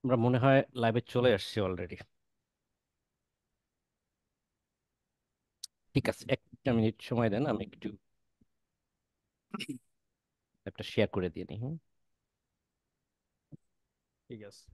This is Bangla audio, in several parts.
আমরা মনে হয় লাইভে চলে আসছি অলরেডি। ঠিক আছে, একটা মিনিট সময় দেন, আমি একটু একটা শেয়ার করে দিয়ে নিই। হুম। ঠিক আছে।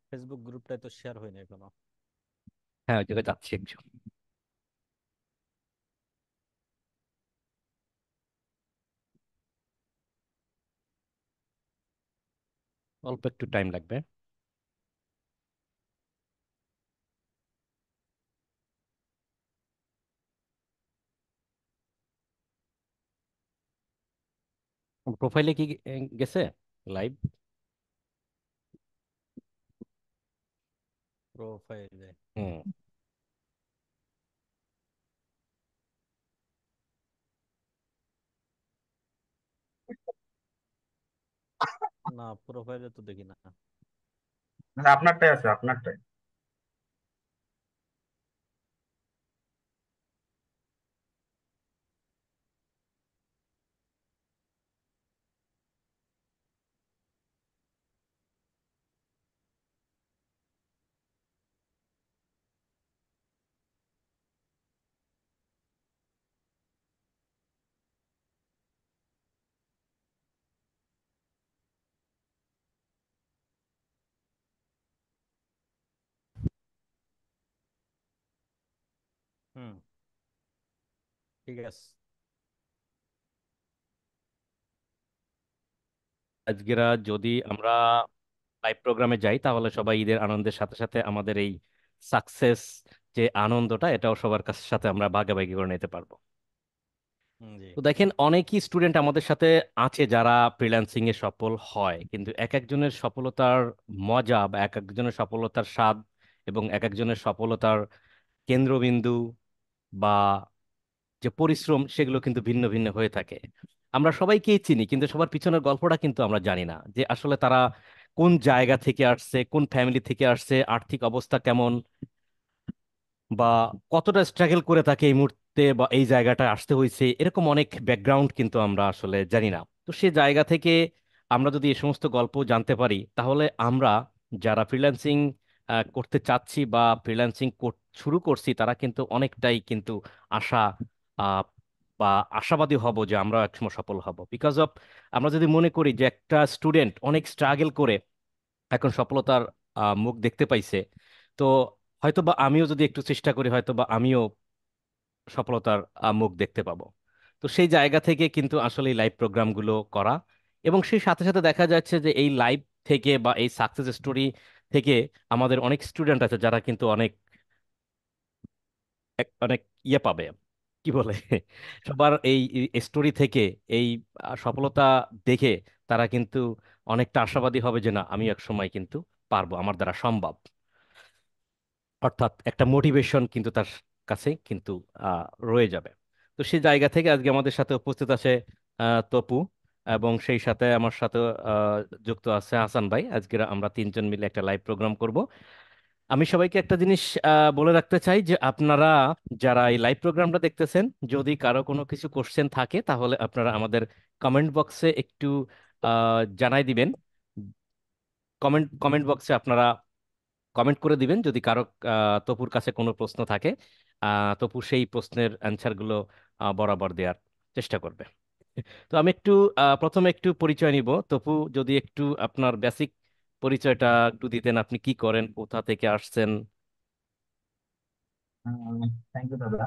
ফেসবুক গ্রুপটায় তো শেয়ার হয়নি এখনো। হ্যাঁ, ওই জায়গায় যাচ্ছি একটু। অল্প একটু টাইম লাগবে। প্রোফাইলে কি গেছে লাইভ? প্রোফাইলে হুম। না, প্রোফাইলে তো দেখি না। না, আপনারটাই আছে, আপনারটাই। হুম, ঠিক আছে। আজকেরা যদি আমরা লাইভ প্রোগ্রামে যাই তাহলে সবাই ঈদের আনন্দের সাথে সাথে আমাদের এই সাকসেস যে আনন্দটা এটাও সবার কাছ সাথে আমরা ভাগাভাগি করে নিতে পারবো। জি। তো দেখেন, অনেকই স্টুডেন্ট আমাদের সাথে আছে যারা ফ্রিল্যান্সিং এ সফল হয়, কিন্তু এক একজনের সফলতার মজা বা এক একজনের সফলতার স্বাদ এবং এক একজনের সফলতার কেন্দ্রবিন্দু বা যে পরিশ্রম সেগুলো কিন্তু ভিন্ন ভিন্ন হয়ে থাকে। আমরা সবাইকেই চিনি, কিন্তু সবার পিছনের গল্পটা কিন্তু আমরা জানি না, যে আসলে তারা কোন জায়গা থেকে আসছে, কোন ফ্যামিলি থেকে আসছে, আর্থিক অবস্থা কেমন, বা কতটা স্ট্রাগল করে তাকে এই মুহূর্তে বা এই জায়গাটায় আসতে হয়েছে, এরকম অনেক ব্যাকগ্রাউন্ড কিন্তু আমরা আসলে জানি না। তো সে জায়গা থেকে আমরা যদি এই সমস্ত গল্প জানতে পারি, তাহলে আমরা যারা ফ্রিল্যান্সিং করতে চাচ্ছি বা ফ্রিল্যান্সিং শুরু করছি, তারা কিন্তু অনেকটাই কিন্তু আশা আহ, বা আশাবাদী হব যে আমরা একসময় সফল হব। বিকজ অফ আমরা যদি মনে করি যে একটা স্টুডেন্ট অনেক স্ট্রাগল করে এখন সফলতার মুখ দেখতে পাইছে, তো হয়তোবা আমিও যদি একটু চেষ্টা করি, হয়তোবা আমিও সফলতার মুখ দেখতে পাবো। তো সেই জায়গা থেকে কিন্তু আসলে এই লাইভ প্রোগ্রামগুলো করা, এবং সেই সাথে সাথে দেখা যাচ্ছে যে এই লাইভ থেকে বা এই সাকসেস স্টোরি থেকে আমাদের অনেক স্টুডেন্ট আছে যারা কিন্তু অনেক অনেক ইয়ে পাবে, কি বলে, সবার এই স্টোরি থেকে, এই সফলতা দেখে তারা কিন্তু অনেকটা আশাবাদী হবে যে না, আমি এক সময় কিন্তু পারবো, আমার দ্বারা সম্ভব। অর্থাৎ একটা মোটিভেশন কিন্তু তার কাছে কিন্তু রয়ে যাবে। তো সেই জায়গা থেকে আজকে আমাদের সাথে উপস্থিত আছে তপু, এবং সেই সাথে আমার সাথে আহ, যুক্ত আছে হাসান ভাই। আজকে আমরা তিনজন মিলে একটা লাইভ প্রোগ্রাম করব। আমি সবাইকে একটা জিনিস বলে রাখতে চাই যে আপনারা যারা এই লাইভ প্রোগ্রামটা দেখতেছেন, যদি কারো কোনো কিছু কোশ্চেন থাকে তাহলে আপনারা আমাদের কমেন্ট বক্সে একটু জানাই দিবেন। কমেন্ট বক্সে আপনারা কমেন্ট করে দিবেন যদি কারো তপুর কাছে কোনো প্রশ্ন থাকে। তপু সেই প্রশ্নের অ্যান্সারগুলো বরাবর দেওয়ার চেষ্টা করবে। তো আমি একটু প্রথমে একটু পরিচয় নিব। তপু, যদি একটু আপনার বেসিক পরিচয়টা একটু দিতেন, আপনি কি করেন, কোথা থেকে আসছেন? থ্যাংক ইউ দাদা।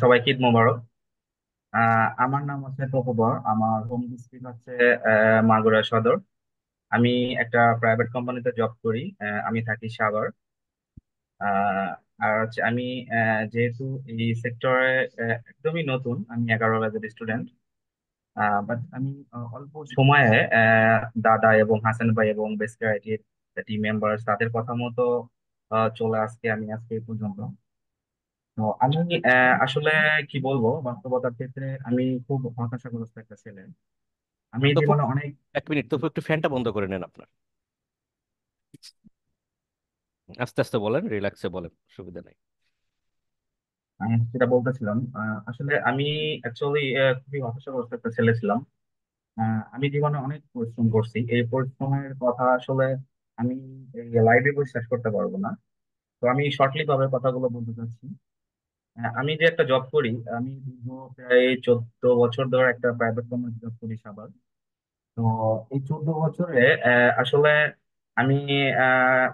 সবাইকে ঈদ মোবারক। আমার নাম হচ্ছে তপবর, আমার হোম ডিস্ট্রিক্ট হচ্ছে মাগুরা সদর। আমি একটা প্রাইভেট কোম্পানিতে জব করি। আমি থাকি সাভার। আর হচ্ছে আমি যেহেতু এই সেক্টরে একদমই নতুন, আমি 11 ব্যাচের স্টুডেন্ট। বাট আমি অল্প সময়ে দাদা এবং হাসান ভাই এবং বেসকে আইটির টিম মেম্বার তাদের কথা মতো চলে আজকে আমি আজকে এই পর্যন্ত। তো আমি আসলে কি বলবো, বাস্তবতার ক্ষেত্রে আমি খুব হতাশাগ্রস্ত একটা ছেলে। আমি তপু, জীবনে অনেক এক মিনিট, তপু একটু ফ্যানটা বন্ধ করে নেন আপনার। আস্তে আস্তে বলেন, রিল্যাক্সে বলেন, সুবিধা নেই। যেটা বলতেছিলাম, আসলে আমি অ্যাকচুয়ালি খুবই হতাশাগ্রস্ত একটা ছেলে ছিলাম। আমি জীবনে অনেক পরিশ্রম করছি, এই পরিশ্রমের কথা আসলে আমি এই লাইভে বসে শেষ করতে পারবো না। তো আমি শর্টলি ভাবে কথাগুলো বলতে চাচ্ছি। আমি যে একটা জব করি, আমি দীর্ঘ প্রায় 14 বছর ধরে একটা প্রাইভেট কোম্পানিতে জব করি সাভার। তো এই 14 বছরে আসলে আমি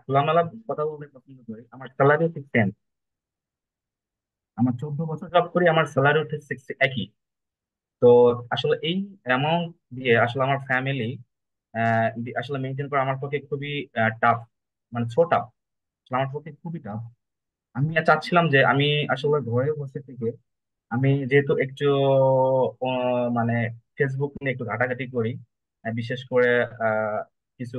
খোলামেলা কথা বলতে পছন্দ করি। আমার স্যালারি ঠিক সেম। আমার 14 বছর জব করি, আমার স্যালারি উঠে একই। তো আসলে এই অ্যামাউন্ট দিয়ে আসলে আমার ফ্যামিলি আসলে মেনটেন করা আমার পক্ষে খুবই টাফ, মানে ছো টাফ। আমার পক্ষে খুবই টাফ। আমি চাচ্ছিলাম যে আমি আসলে ঘরে বসে থেকে, আমি যেহেতু একটু মানে ফেসবুক নিয়ে একটু ঘাটাঘাটি করি, বিশেষ করে আহ, কিছু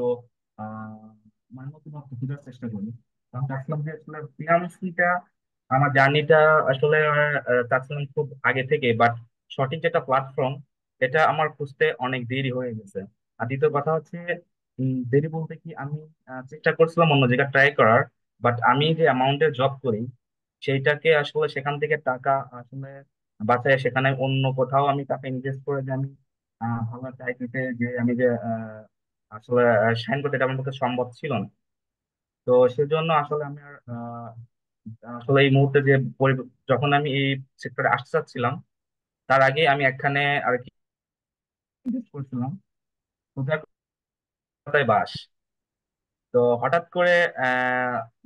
আহ, মানে নতুন নতুন খোঁজার চেষ্টা করি। তো আমি চাচ্ছিলাম যে আসলে ফ্রিল্যান্সিংটা, আমার জার্নিটা আসলে চাচ্ছিলাম খুব আগে থেকে, বাট সঠিক যেটা প্ল্যাটফর্ম এটা আমার খুঁজতে অনেক দেরি হয়ে গেছে। আর দ্বিতীয় কথা হচ্ছে, দেরি বলতে কি, আমি চেষ্টা করছিলাম অন্য জায়গায় ট্রাই করার, বাট আমি যে অ্যামাউন্টের জব করি সেইটাকে আসলে সেখান থেকে টাকা আসলে বাঁচায় সেখানে অন্য কোথাও আমি টাকা ইনভেস্ট করে যে আমি ভালো একটা চাকরিতে যে আমি যে আসলে সাইন করতে, এটা আমার পক্ষে সম্ভব ছিল না। তো সেজন্য আসলে আমি আর আসলে এই মুহূর্তে যে যখন আমি এই সেক্টরে আসতে চাচ্ছিলাম, তার আগে আমি একখানে আর কি ইনভেস্ট করছিলাম। তো যার কথায় বাস। তো হঠাৎ করে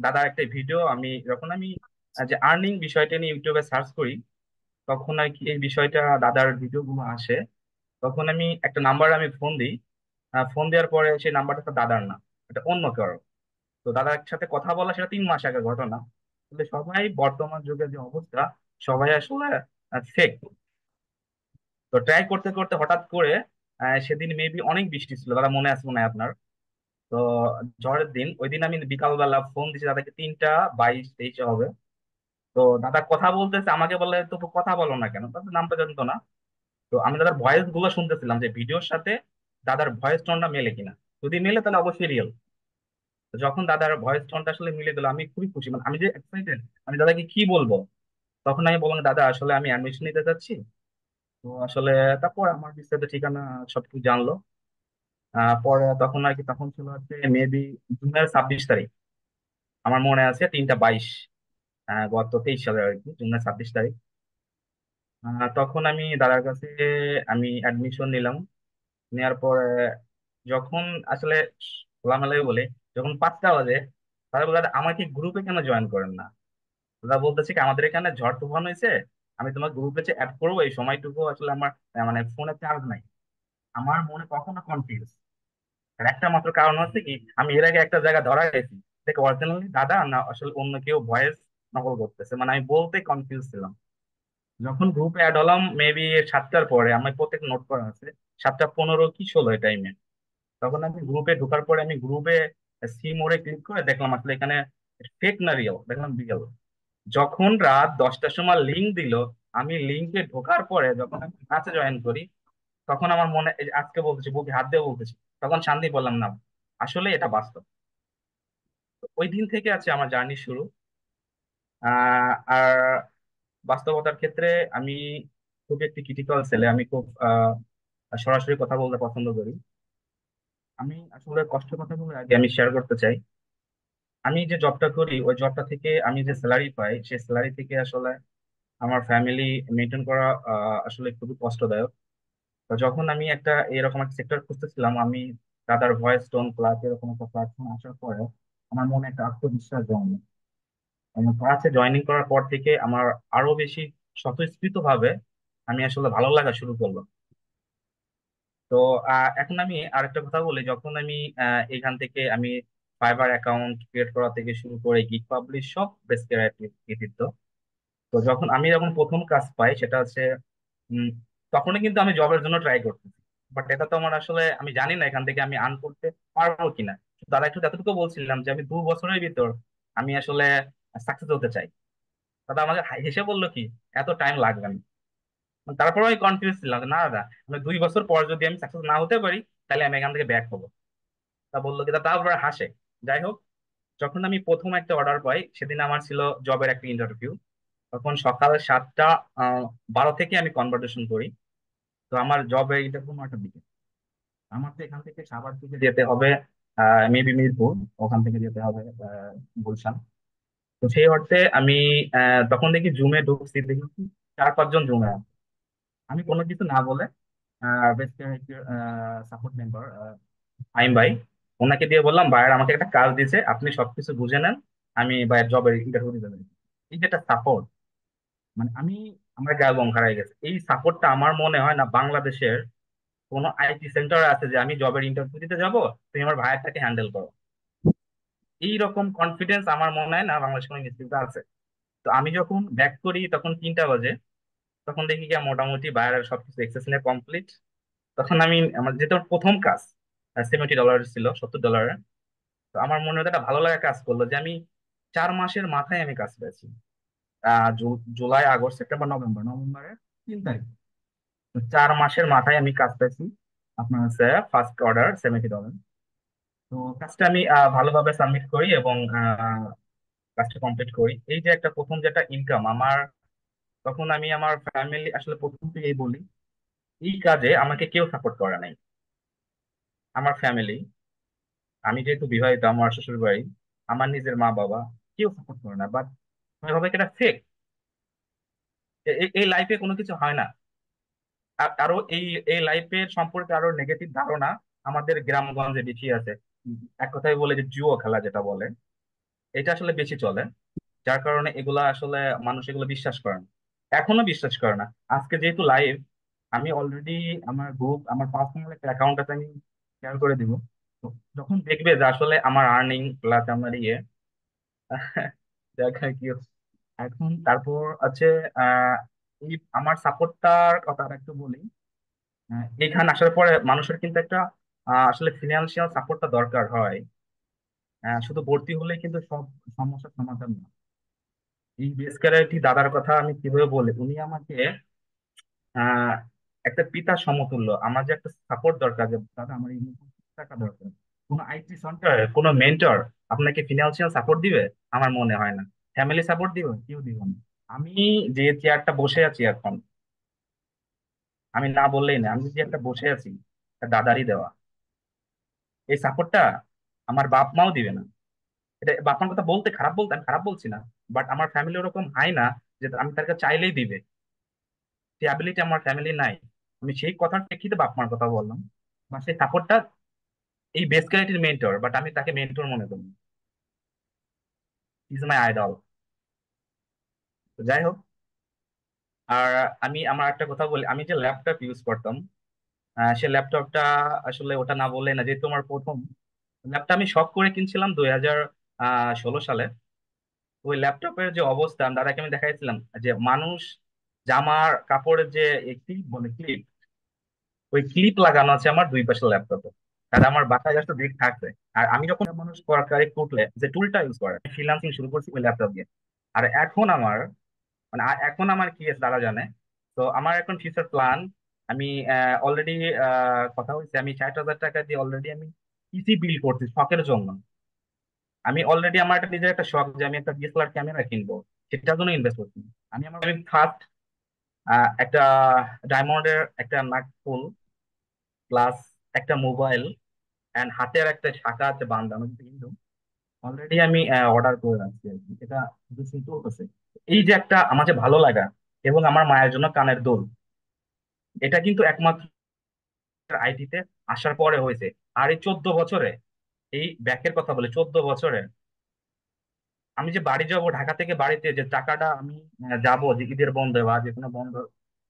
দাদার একটা ভিডিও, আমি যখন আমি যে আর্নিং বিষয়টা নিয়ে ইউটিউবে সার্চ করি, তখন আর কি এই বিষয়টা দাদার ভিডিও গুলো আসে। তখন আমি একটা নাম্বার আমি ফোন দিই। ফোন দেওয়ার পরে সেই নাম্বারটা তো দাদার না, এটা অন্য কারো। তো দাদার সাথে কথা বলা সেটা 3 মাস আগের ঘটনা। কিন্তু সবাই বর্তমান যুগের যে অবস্থা, সবাই আসলে ফেক। তো ট্রাই করতে করতে হঠাৎ করে সেদিন মেবি অনেক বৃষ্টি ছিল, দাদা মনে আছে মনে হয় আপনার। তো ঝড়ের দিন, ওই দিন আমি বিকালবেলা ফোন দিচ্ছি দাদাকে, 3টা 22-23 হবে। তো দাদা কথা বলতেছে, আমাকে বলে তো কথা বলো না কেন, তাদের নামটা জানতো না। তো আমি দাদার ভয়েস গুলো শুনতেছিলাম যে ভিডিওর সাথে দাদার ভয়েস টোনটা মেলে কিনা। যদি মেলে তাহলে অবশ্যই রিয়েল। যখন দাদার ভয়েস টোনটা আসলে মিলে গেল, আমি খুবই খুশি, মানে আমি যে এক্সাইটেড, আমি দাদাকে কি বলবো। তখন আমি বললাম, দাদা আসলে আমি অ্যাডমিশন নিতে চাচ্ছি। তো আসলে তারপর আমার বিস্তারিত ঠিকানা সবকিছু জানলো। পরে তখন আর কি, তখন ছিল হচ্ছে মেবি জুনের 26 তারিখ, আমার মনে আছে 3টা 22, গত 23 সালে আর কি, জুনের 26 তারিখ। তখন আমি দাদার কাছে আমি অ্যাডমিশন নিলাম। নেওয়ার পরে যখন আসলে খোলামেলাই বলে, যখন 5টা বাজে, তারা বলে, "দাদা, আমাকে গ্রুপে কেন জয়েন করেন না?" দাদা বলতেছে কি, আমাদের এখানে ঝড় তুফান হয়েছে, আমি তোমার গ্রুপে যে অ্যাড করবো এই সময়টুকু আসলে আমার মানে ফোনে চার্জ নাই। আমার মনে কখনো কনফিউজ। আর একটা মাত্র কারণ হচ্ছে কি, আমি এর আগে একটা জায়গা ধরা গেছি, দেখে অরিজিনালি দাদা না আসলে অন্য কেউ ভয়েস নকল করতেছে, মানে আমি বলতে কনফিউজ ছিলাম। যখন গ্রুপে অ্যাড হলাম মেবি 7টার পরে, আমার প্রত্যেক নোট করা আছে 7:15 কি 16 এই টাইমে। তখন আমি গ্রুপে ঢোকার পরে আমি গ্রুপে সি মোড়ে ক্লিক করে দেখলাম আসলে এখানে ফেক না রিয়েল, দেখলাম রিয়েল। যখন রাত 10টার সময় লিঙ্ক দিল, আমি লিঙ্কে ঢোকার পরে যখন আমি ম্যাচে জয়েন করি, তখন আমার মনে এই যে আজকে বলতেছি, বুকে হাত দিয়ে বলতেছি, তখন শান্তি বললাম না, আসলে এটা বাস্তব। তো ওই দিন থেকে আছে আমার জার্নি শুরু। আর বাস্তবতার ক্ষেত্রে আমি খুব একটি ক্রিটিক্যাল ছেলে, আমি খুব সরাসরি কথা বলতে পছন্দ করি। আমি আসলে কষ্টের কথাগুলো আগে আমি শেয়ার করতে চাই। আমি যে জবটা করি ওই জবটা থেকে আমি যে স্যালারি পাই, সেই স্যালারি থেকে আসলে আমার ফ্যামিলি মেনটেন করা আসলে খুবই কষ্টদায়ক। তো যখন আমি একটা এরকম একটা সেক্টর খুঁজতেছিলাম, আমি দাদার ভয়েস টোন ক্লাস এরকম একটা প্ল্যাটফর্ম আসার পরে আমার মনে একটা আত্মবিশ্বাস জন্মে, এবং ক্লাসে জয়েনিং করার পর থেকে আমার আরো বেশি স্বতঃস্ফূর্ত ভাবে আমি আসলে ভালো লাগা শুরু করলাম। তো এখন আমি আরেকটা কথা বলি, যখন আমি এখান থেকে আমি ফাইবার অ্যাকাউন্ট ক্রিয়েট করা থেকে শুরু করে গিগ পাবলিশ সব বেসিক কৃতিত্ব। তো যখন প্রথম কাজ পাই সেটা হচ্ছে উম, তখনই কিন্তু আমি জবের জন্য ট্রাই করতেছি। বাট এটা তো আমার আসলে আমি জানি না এখান থেকে আমি আর্ন করতে পারবো কিনা। তারা একটু এতটুকু বলছিলাম যে আমি 2 বছরের ভিতর আমি আসলে সাকসেস হতে চাই। দাদা আমাকে হেসে বললো কি, এত টাইম লাগবে না। তারপরে আমি কনফিউজ ছিলাম যে, না দাদা, আমি 2 বছর পর যদি আমি সাকসেস না হতে পারি তাহলে আমি এখান থেকে ব্যাক হবো। তা বললো কি, তারপরে হাসে। যাই হোক, যখন আমি প্রথম একটা অর্ডার পাই সেদিন আমার ছিল জবের একটা ইন্টারভিউ। তখন সকাল 7:12 থেকে আমি কনভার্সেশন করি। তো আমার জবের ইন্টারভিউ 9টার দিকে। আমার তো এখান থেকে সাভার থেকে যেতে হবে মেবি মিরপুর, ওখান থেকে যেতে হবে গুলশান। তো সেই অর্থে আমি তখন দেখি জুমে ঢুকছি, দেখি 4-5 জন জুমে আছে। আমি কোনো কিছু না বলে সাপোর্ট মেম্বার আইম ভাই, ওনাকে দিয়ে বললাম, ভাইয়ের আমাকে একটা কাজ দিয়েছে, আপনি সবকিছু বুঝে নেন, আমি ভাইয়ের জবের ইন্টারভিউ দিতে পারি। এই যেটা সাপোর্ট, মানে আমার গায়ে লোম খারাই গেছে। এই সাপোর্টটা আমার মনে হয় না বাংলাদেশের কোনো আইটি সেন্টার আছে যে আমি জবের ইন্টারভিউ দিতে যাব, তুমি আমার ভাইয়ারটাকে হ্যান্ডেল করো। এইরকম কনফিডেন্স আমার মনে হয় না বাংলাদেশ কোনো ইনস্টিটিউটে আছে। তো আমি যখন ব্যাক করি তখন 3টা বাজে। তখন দেখি কি মোটামুটি বাইরের সবকিছু এক্সেস নিয়ে কমপ্লিট। তখন আমার যেহেতু আমার প্রথম কাজ, $70 ছিল, $70। তো আমার মনে হতো একটা ভালো লাগা কাজ করলো যে আমি 4 মাসের মাথায় আমি কাজ পেয়েছি। জুলাই, আগস্ট, সেপ্টেম্বর, নভেম্বরের 3 তারিখ। তো 4 মাসের মাথায় আমি কাজ পেয়েছি। আপনার হচ্ছে ফার্স্ট অর্ডার $70। তো কাজটা আমি ভালোভাবে সাবমিট করি এবং কাজটা কমপ্লিট করি। এই যে একটা প্রথম যেটা ইনকাম আমার, তখন আমি আমার ফ্যামিলি আসলে প্রথম থেকেই বলি, এই কাজে আমাকে কেউ সাপোর্ট করে নাই। আমার ফ্যামিলি, আমি যেহেতু বিবাহিত, আমার শ্বশুর বাড়ি, আমার নিজের মা বাবা, কেউ সাপোর্ট করে না। বাট আমি ভাবে এটা ফেক, এই লাইফে কোনো কিছু হয় না। আর আরো এই লাইফের সম্পর্কে আরো নেগেটিভ ধারণা আমাদের গ্রামগঞ্জে বেশি আছে। এক কথায় বলে যে জুয়ো খেলা যেটা বলে, এটা আসলে বেশি চলে। যার কারণে এগুলা আসলে মানুষ এগুলো বিশ্বাস করে না, এখনো বিশ্বাস করে না। আজকে যেহেতু লাইভ, আমি অলরেডি আমার গ্রুপ, আমার পার্সোনাল একটা অ্যাকাউন্ট আছে, আমি শেয়ার করে দিব। তো যখন দেখবে যে আসলে আমার আর্নিং প্লাস আমার দেখা কি হচ্ছে। এখন তারপর আছে আহ এই আমার সাপোর্টটার কথা আর একটু বলি। এখানে আসার পরে মানুষের কিন্তু একটা আসলে ফিনান্সিয়াল সাপোর্টটা দরকার হয়। শুধু ভর্তি হলে কিন্তু সব সমস্যার সমাধান না। এই বেসকারাইটি দাদার কথা আমি কিভাবে বলি, উনি আমাকে আহ একটা পিতা সমতুল্য। আমার যে একটা সাপোর্ট দরকার, যে দাদা আমার এই মুহূর্তে টাকা দরকার, কোনো আইটি সেন্টার, কোনো মেন্টর আপনাকে ফিনান্সিয়াল সাপোর্ট দিবে? আমার মনে হয় না। ফ্যামিলি সাপোর্ট দিবে? কেউ দিবে না। আমি যে চেয়ারটা বসে আছি এখন, আমি না বললেই না, আমি যে একটা বসে আছি, এটা দাদারই দেওয়া। এই সাপোর্টটা আমার বাপ মাও দিবে না। এটা বাপ মার কথা বলতে খারাপ, বলতে আমি খারাপ বলছি না, বাট আমার ফ্যামিলি ওরকম হাই না যে আমি তার কাছে চাইলেই দিবে। সেই অ্যাবিলিটি আমার ফ্যামিলি নাই। আমি সেই কথার প্রেক্ষিতে বাপ মার কথা বললাম, বা সেই সাপোর্টটা এই বেস ক্যারেক্টার মেন্টর, বাট আমি তাকে মেন্টর মনে করি। Is my idol. তো যাই হোক, আর আমি আমার একটা কথা বলি, আমি যে ল্যাপটপ ইউজ করতাম, সে ল্যাপটপটা আসলে ওটা না বললে না, যেহেতু আমার প্রথম ল্যাপটপ, আমি শখ করে কিনছিলাম 2016 সালে। ওই ল্যাপটপের যে অবস্থা, দাদাকে আমি দেখাইছিলাম যে মানুষ জামার কাপড়ের যে ক্লিপ বলে ক্লিপ, ওই ক্লিপ লাগানো আছে আমার দুই পাশে ল্যাপটপে। আর আমার বাসায় জাস্ট বিগ থাকছে। আর আমি যখন মানুষ সরকারি টুলে যে টুলটা ইউজ করে ফ্রিল্যান্সিং শুরু করছি ওই ল্যাপটপ দিয়ে। আর এখন আমার মানে এখন আমার কি আছে তারা জানে। তো আমার এখন ফিউচার প্ল্যান, আমি অলরেডি কথা হয়েছে, আমি 60,000 টাকা দিয়ে অলরেডি আমি পিসি বিল্ড করছি শখের জন্য। আমি অলরেডি আমার একটা নিজের একটা শখ যে আমি একটা ডিএসএলআর ক্যামেরা কিনবো, সেটার জন্য ইনভেস্ট করছি। আমি ফার্স্ট একটা ডায়মন্ডের একটা নাক ফুল প্লাস একটা মোবাইল এন্ড হাতের একটা শাখা আছে বান্দানো কিন্তু অলরেডি আমি অর্ডার করে রাখছি আর কি। এটা বুকিং চলতেছে। এই যে একটা আমার যে ভালো লাগা এবং আমার মায়ের জন্য কানের দুল, এটা কিন্তু একমাত্র আইটিতে আসার পরে হয়েছে। আর এই 14 বছরে, এই ব্যাকের কথা বলে 14 বছরে আমি যে বাড়ি যাবো ঢাকা থেকে বাড়িতে যে টাকাটা আমি যাবো যে ঈদের বন্ধে বা যে কোনো বন্ধ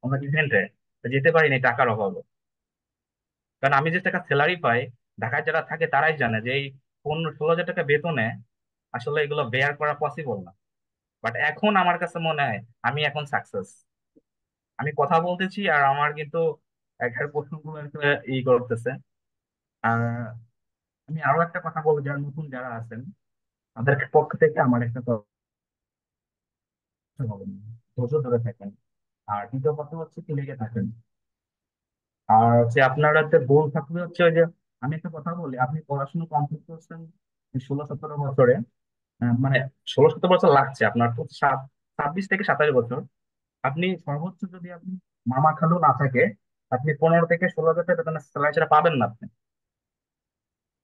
কোনো ইভেন্টে যেতে পারিনি টাকার অভাবে। কারণ আমি যে টাকা স্যালারি পাই, ঢাকায় যারা থাকে তারাই জানে যে এই 15-16 হাজার টাকা বেতনে আসলে এগুলো বেয়ার করা পসিবল না। বাট এখন আমার কাছে মনে হয় আমি এখন সাকসেস। আমি কথা বলতেছি আর আমার কিন্তু একের প্রশ্নগুলো একটু করতেছে। আর আমি আরো একটা কথা বলবো, যারা নতুন যারা আছেন তাদের পক্ষ থেকে আমার একটা কথা বলবো, ধৈর্য ধরে থাকেন। আর দ্বিতীয় কথা হচ্ছে কি লেগে থাকেন। আর হচ্ছে আপনার একটা গোল থাকবে হচ্ছে ওই যে, আমি একটা কথা বলি, আপনি পড়াশোনা কমপ্লিট করছেন 16-17 বছরে। মানে 16-17 বছর লাগছে আপনার তো 26 থেকে 27 বছর। আপনি সর্বোচ্চ যদি আপনি মামা খালু না থাকে, আপনি 15 থেকে 16 হাজার টাকা বেতনের স্যালারি ছাড়া পাবেন না আপনি।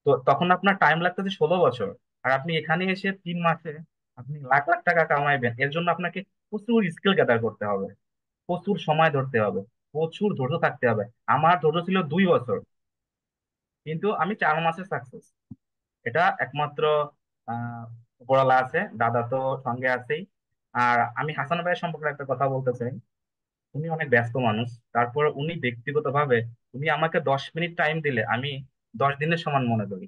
তো তখন আপনার টাইম লাগতেছে 16 বছর। আর আপনি এখানে এসে 3 মাসে আপনি লাখ লাখ টাকা কামাইবেন, এর জন্য আপনাকে প্রচুর স্কিল গ্যাদার করতে হবে, প্রচুর সময় ধরতে হবে, প্রচুর ধৈর্য থাকতে হবে। আমার ধৈর্য ছিল 2 বছর, কিন্তু আমি 4 মাসে সাকসেস। এটা একমাত্র উপরওয়ালা আছে, দাদা তো সঙ্গে আছেই। আর আমি হাসান ভাইয়ের সম্পর্কে একটা কথা বলতে চাই। উনি অনেক ব্যস্ত মানুষ, তারপর উনি ব্যক্তিগতভাবে উনি আমাকে 10 মিনিট টাইম দিলে আমি 10 দিনের সমান মনে করি।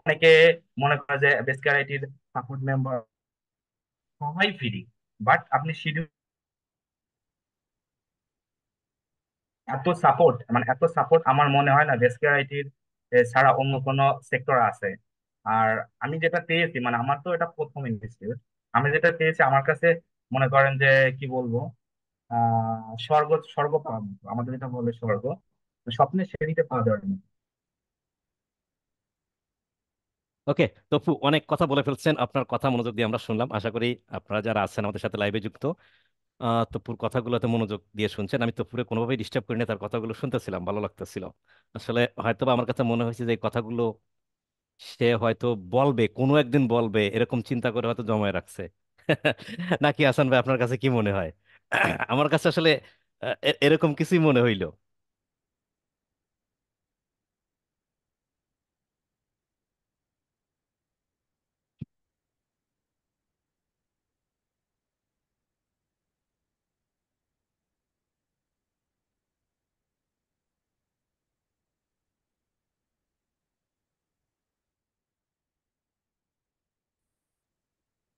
অনেকে মনে করে যে বেসিক আইটির সাপোর্ট মেম্বার সবাই ফ্রি, বাট আপনি শিডিউল এত সাপোর্ট মানে এত সাপোর্ট আমার মনে হয় না বেসিক আইটির ছাড়া অন্য কোনো সেক্টর আছে। আর আমি যেটা পেয়েছি মানে আমার তো এটা প্রথম ইনস্টিটিউট, আমি যেটা পেয়েছি আমার কাছে মনে করেন যে কি বলবো, স্বর্গ স্বর্গ পাওয়ার মতো, আমাদের যেটা বলে স্বর্গ, স্বপ্নের সিঁড়িতে পাওয়া যাবে না। ওকে তপু, অনেক কথা বলে ফেলছেন, আপনার কথা মনোযোগ দিয়ে আমরা শুনলাম। আশা করি আপনারা যারা আছেন আমাদের সাথে লাইভে যুক্ত তপুর কথাগুলোতে মনোযোগ দিয়ে শুনছেন। আমি তপুরে কোনোভাবেই ডিস্টার্ব করিনি, তার কথাগুলো শুনতেছিলাম, ভালো লাগতেছিল। আসলে হয়তো বা আমার কাছে মনে হয়েছে যে এই কথাগুলো সে হয়তো বলবে, কোনো একদিন বলবে, এরকম চিন্তা করে হয়তো জমায় রাখছে। নাকি হাসান ভাই, আপনার কাছে কি মনে হয়? আমার কাছে আসলে এরকম কিছুই মনে হইলো।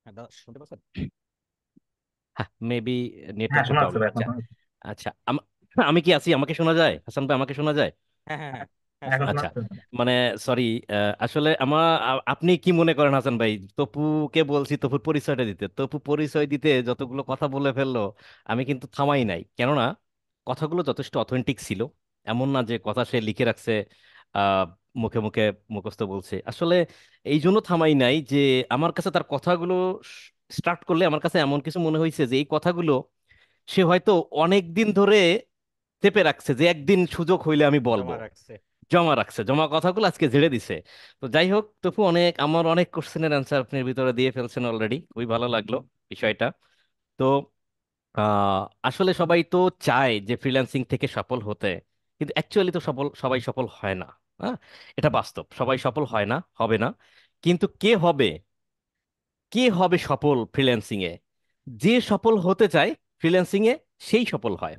হ্যাঁ দাদা, শুনতে পাচ্ছেন? হ্যাঁ, মেবি হ্যাঁ, নেটওয়ার্কের শোনা যাচ্ছে প্রবলেম। ভাই, এখন আচ্ছা শোনা যাচ্ছে। আচ্ছা, আমি কি আছি? আমাকে শোনা যায় হাসান ভাই? আমাকে শোনা যায়? হ্যাঁ হ্যাঁ হ্যাঁ হ্যাঁ, এখন শোনা শোনা আচ্ছা, যাচ্ছে। যাচ্ছে। মানে সরি, আসলে আপনি কি মনে করেন হাসান ভাই, তপুকে বলছি তপুর পরিচয়টা দিতে, তপু পরিচয় দিতে যতগুলো কথা বলে ফেললো, আমি কিন্তু থামাই নাই। কেননা কথাগুলো যথেষ্ট অথেন্টিক ছিল। এমন না যে কথা সে লিখে রাখছে, আহ মুখে মুখে মুখস্থ বলছে। আসলে এই জন্য থামাই নাই যে আমার কাছে তার কথাগুলো স্টার্ট করলে আমার কাছে এমন কিছু মনে হয়েছে যে এই কথাগুলো সে হয়তো অনেক দিন ধরে চেপে রাখছে, যে একদিন সুযোগ হইলে আমি বলবো। জমা রাখছে। জমা রাখছে, জমা কথাগুলো আজকে ঝেড়ে দিছে। তো যাই হোক তপু, আমার অনেক কোশ্চেনের অ্যান্সার আপনি ভিতরে দিয়ে ফেলছেন অলরেডি, খুবই ভালো লাগলো বিষয়টা। তো আসলে সবাই তো চায় যে ফ্রিল্যান্সিং থেকে সফল হতে, কিন্তু অ্যাকচুয়ালি তো সবাই সফল হয় না। হ্যাঁ, এটা বাস্তব, সবাই সফল হয় না, হবে না। কিন্তু কে হবে সফল ফ্রিল্যান্সিং এ? যে সফল হতে চায় ফ্রিল্যান্সিং এ, সেই সফল হয়।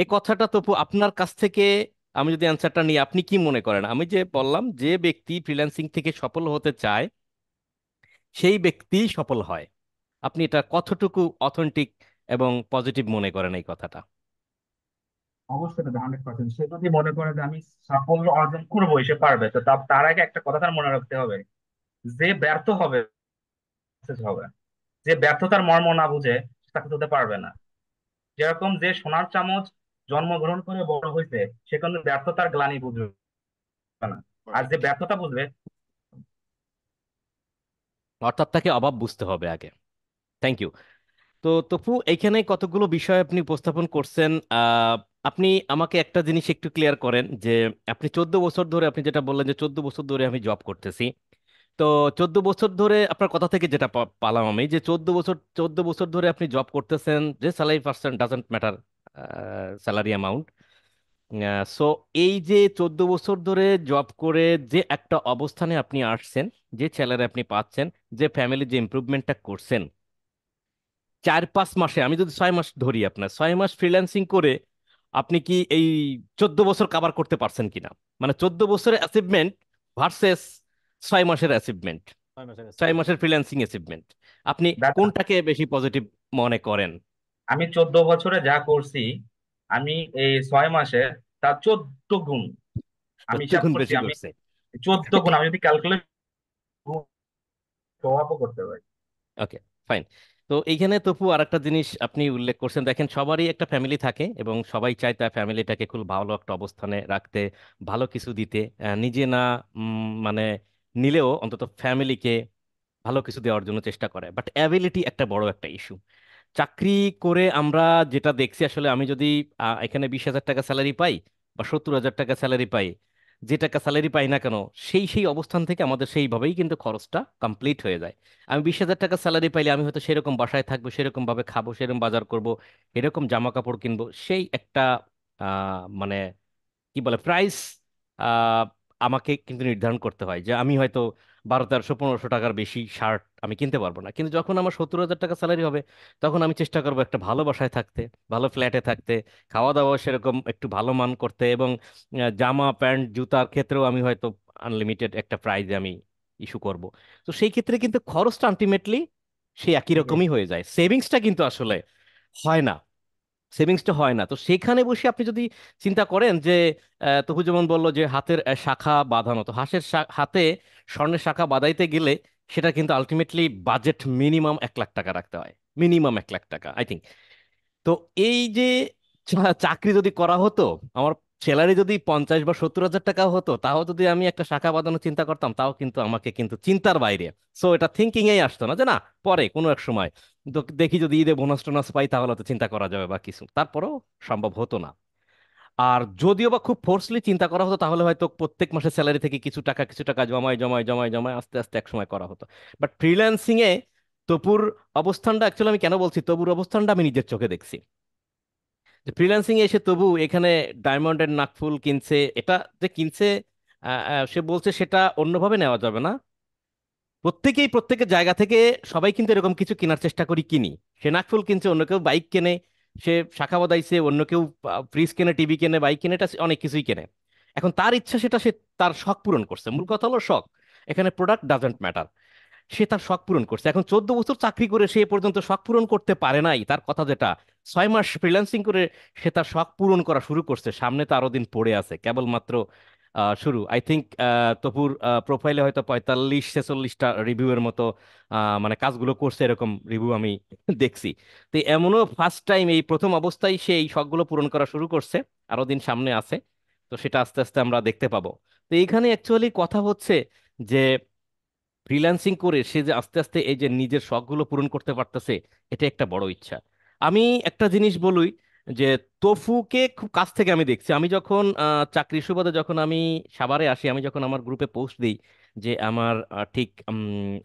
এই কথাটা তপু আপনার কাছ থেকে আমি যদি অ্যান্সারটা নিই, আপনি কি মনে করেন? আমি যে বললাম যে ব্যক্তি ফ্রিল্যান্সিং থেকে সফল হতে চায় সেই ব্যক্তি সফল হয়, আপনি এটা কতটুকু অথেন্টিক এবং পজিটিভ মনে করেন এই কথাটা? অবশ্যই দাদা, 100%। সে যদি মনে করে যে আমি সাফল্য অর্জন করবো, সে পারবে, তো তার আগে একটা কথা তার মনে রাখতে হবে, যে ব্যর্থ হবে success হবে। যে ব্যর্থতার মর্ম না বুঝে সাকসেস হতে পারবে না। যেরকম যে সোনার চামচ জন্মগ্রহণ করে বড় হয়েছে, সে কিন্তু ব্যর্থতার গ্লানি বুঝবে না। আর যে ব্যর্থতা বুঝবে। অর্থাৎ তাকে অভাব বুঝতে হবে আগে। Thank you. তো তপু, এইখানে কতগুলো বিষয় আপনি উপস্থাপন করছেন। আপনি আমাকে একটা জিনিস একটু ক্লিয়ার করেন যে আপনি 14 বছর ধরে, আপনি যেটা বললেন যে 14 বছর ধরে আমি জব করতেছি। তো 14 বছর ধরে আপনার কথা থেকে যেটা পালাম আমি, যে 14 বছর ধরে আপনি জব করতেছেন, যে salary percent doesn't matter, salary amount. So এই যে 14 বছর ধরে জব করে যে একটা অবস্থানে আপনি আসছেন, যে স্যালারি আপনি পাচ্ছেন, যে ফ্যামিলি যে ইমপ্রুভমেন্টটা করছেন, 4-5 মাসে, আমি যদি 6 মাস ধরি, আপনার 6 মাস ফ্রিল্যান্সিং করে আপনি কি এই 14 বছর কাভার করতে পারছেন কিনা? মানে 14 বছরের অ্যাচিভমেন্ট ভার্সেস 6 মাসের অ্যাচিভমেন্ট, 6 মাসের 6 মাসের ফ্রিল্যান্সিং অ্যাচিভমেন্ট, আপনি দাদা, কোনটাকে বেশি পজিটিভ মনে করেন? আমি 14 বছরে যা করছি, আমি এই 6 মাসে তার 14 গুণ আমি 14 হিসাব গুণ করছি। বেশি আমি করছে। 14 গুণ আমি যদি ক্যালকুলেট প্রভাবও করতে পারি। ওকে, ফাইন। তো এইখানে তপু আরেকটা জিনিস আপনি উল্লেখ করছেন, দেখেন সবারই একটা ফ্যামিলি থাকে এবং সবাই চায় তার ফ্যামিলিটাকে খুব ভালো একটা অবস্থানে রাখতে, ভালো কিছু দিতে, নিজে না মানে নিলেও অন্তত ফ্যামিলিকে ভালো কিছু দেওয়ার জন্য চেষ্টা করে। বাট অ্যাবিলিটি একটা বড় একটা ইস্যু। চাকরি করে আমরা যেটা দেখছি, আসলে আমি যদি এখানে 20,000 টাকা স্যালারি পাই বা 70,000 টাকা স্যালারি পাই, যে টাকা স্যালারি পাই না কেন, সেই সেই অবস্থান থেকে আমাদের সেইভাবেই কিন্তু খরচটা কমপ্লিট হয়ে যায়। আমি 20,000 টাকা স্যালারি পাইলে আমি হয়তো সেরকম বাসায় থাকবো, সেরকম ভাবে খাবো, সেরকম বাজার করব, এরকম জামা কাপড় কিনবো, সেই একটা মানে কি বলে প্রাইস আমাকে কিন্তু নির্ধারণ করতে হয়, যে আমি হয়তো 1200-1300 টাকার বেশি শার্ট আমি কিনতে পারবো না। কিন্তু যখন আমার 70,000 টাকা স্যালারি হবে, তখন আমি চেষ্টা করবো একটা ভালো বাসায় থাকতে, ভালো ফ্ল্যাটে থাকতে, খাওয়া দাওয়া সেরকম একটু ভালো মান করতে, এবং জামা প্যান্ট জুতার ক্ষেত্রেও আমি হয়তো আনলিমিটেড একটা প্রাইজে আমি ইস্যু করব। তো সেই ক্ষেত্রে কিন্তু খরচটা আলটিমেটলি সেই একই রকমই হয়ে যায়, সেভিংসটা কিন্তু আসলে হয় না। সেভিংসটা হয় না। তো সেখানে বসে আপনি যদি চিন্তা করেন যে তবু যেমন বললো যে হাতের শাখা বাঁধানো, তো হাতে স্বর্ণের শাখা বাঁধাইতে গেলে সেটা কিন্তু আলটিমেটলি বাজেট মিনিমাম 1 লাখ টাকা রাখতে হয়, মিনিমাম 1 লাখ টাকা আই থিঙ্ক। তো এই যে চাকরি যদি করা হতো, আমার স্যালারি যদি 50 বা 70 হাজার টাকাও হতো, তাও যদি আমি একটা শাখা বাঁধানোর চিন্তা করতাম, তাও কিন্তু আমাকে কিন্তু চিন্তার বাইরে। সো এটা থিঙ্কিং এই আসতো না যে না, পরে কোনো এক সময় দেখি যদি ঈদে বোনাস টোনাস পাই তাহলে তো চিন্তা করা যাবে বা কিছু, তারপরেও সম্ভব হতো না। আর যদিও বা খুব ফোর্সলি চিন্তা করা হতো, তাহলে হয়তো প্রত্যেক মাসের স্যালারি থেকে কিছু টাকা জমায় জমায় জমায় জমায় আস্তে আস্তে এক সময় করা হতো। বাট ফ্রিল্যান্সিং এ তপুর অবস্থানটা, অ্যাকচুয়ালি আমি কেন বলছি তপুর অবস্থানটা আমি নিজের চোখে দেখছি, যে ফ্রিল্যান্সিং এ এসে তবু এখানে ডায়মন্ডের নাকফুল কিনছে, এটা যে কিনছে সে বলছে সেটা অন্যভাবে নেওয়া যাবে না। প্রত্যেকেই প্রত্যেকের জায়গা থেকে সবাই কিন্তু এরকম কিছু কেনার চেষ্টা করি, কিনি। সে নাকফুল কিনছে, অন্য কেউ বাইক কেনে, সে শাখা বাঁধাইছে, অন্য কেউ ফ্রিজ কেনে, টিভি কেনে, বাইক কেনে, এটা অনেক কিছুই কেনে। এখন তার ইচ্ছা, সেটা সে তার শখ পূরণ করছে। মূল কথা হলো শখ, এখানে প্রোডাক্ট ডাজন্ট ম্যাটার। সে তার শখ পূরণ করছে। এখন 14 বছর চাকরি করে সে এ পর্যন্ত শখ পূরণ করতে পারে নাই, তার কথা যেটা, 6 মাস ফ্রিল্যান্সিং করে সে তার শখ পূরণ করা শুরু করছে। সামনে তো আরো দিন পড়ে আছে, কেবলমাত্র শুরু। আই থিঙ্ক তপুর প্রোফাইলে হয়তো 45-46টা রিভিউয়ের মতো মানে কাজগুলো করছে, এরকম রিভিউ আমি দেখছি। তো এমনও ফার্স্ট টাইম এই প্রথম অবস্থায় সে এই শখগুলো পূরণ করা শুরু করছে, আরো দিন সামনে আছে। তো সেটা আস্তে আস্তে আমরা দেখতে পাবো। তো এইখানে অ্যাকচুয়ালি কথা হচ্ছে যে ফ্রিল্যান্সিং করে সে যে আস্তে আস্তে এই যে নিজের শখগুলো পূরণ করতে পারতেছে, এটা একটা বড় ইচ্ছা। আমি একটা জিনিস বলি, যে তফুকে খুব কাছ থেকে আমি দেখছি। আমি যখন চাকরির সুবাদে যখন আমি সাভারে আসি, আমি যখন আমার গ্রুপে পোস্ট দিই যে আমার ঠিক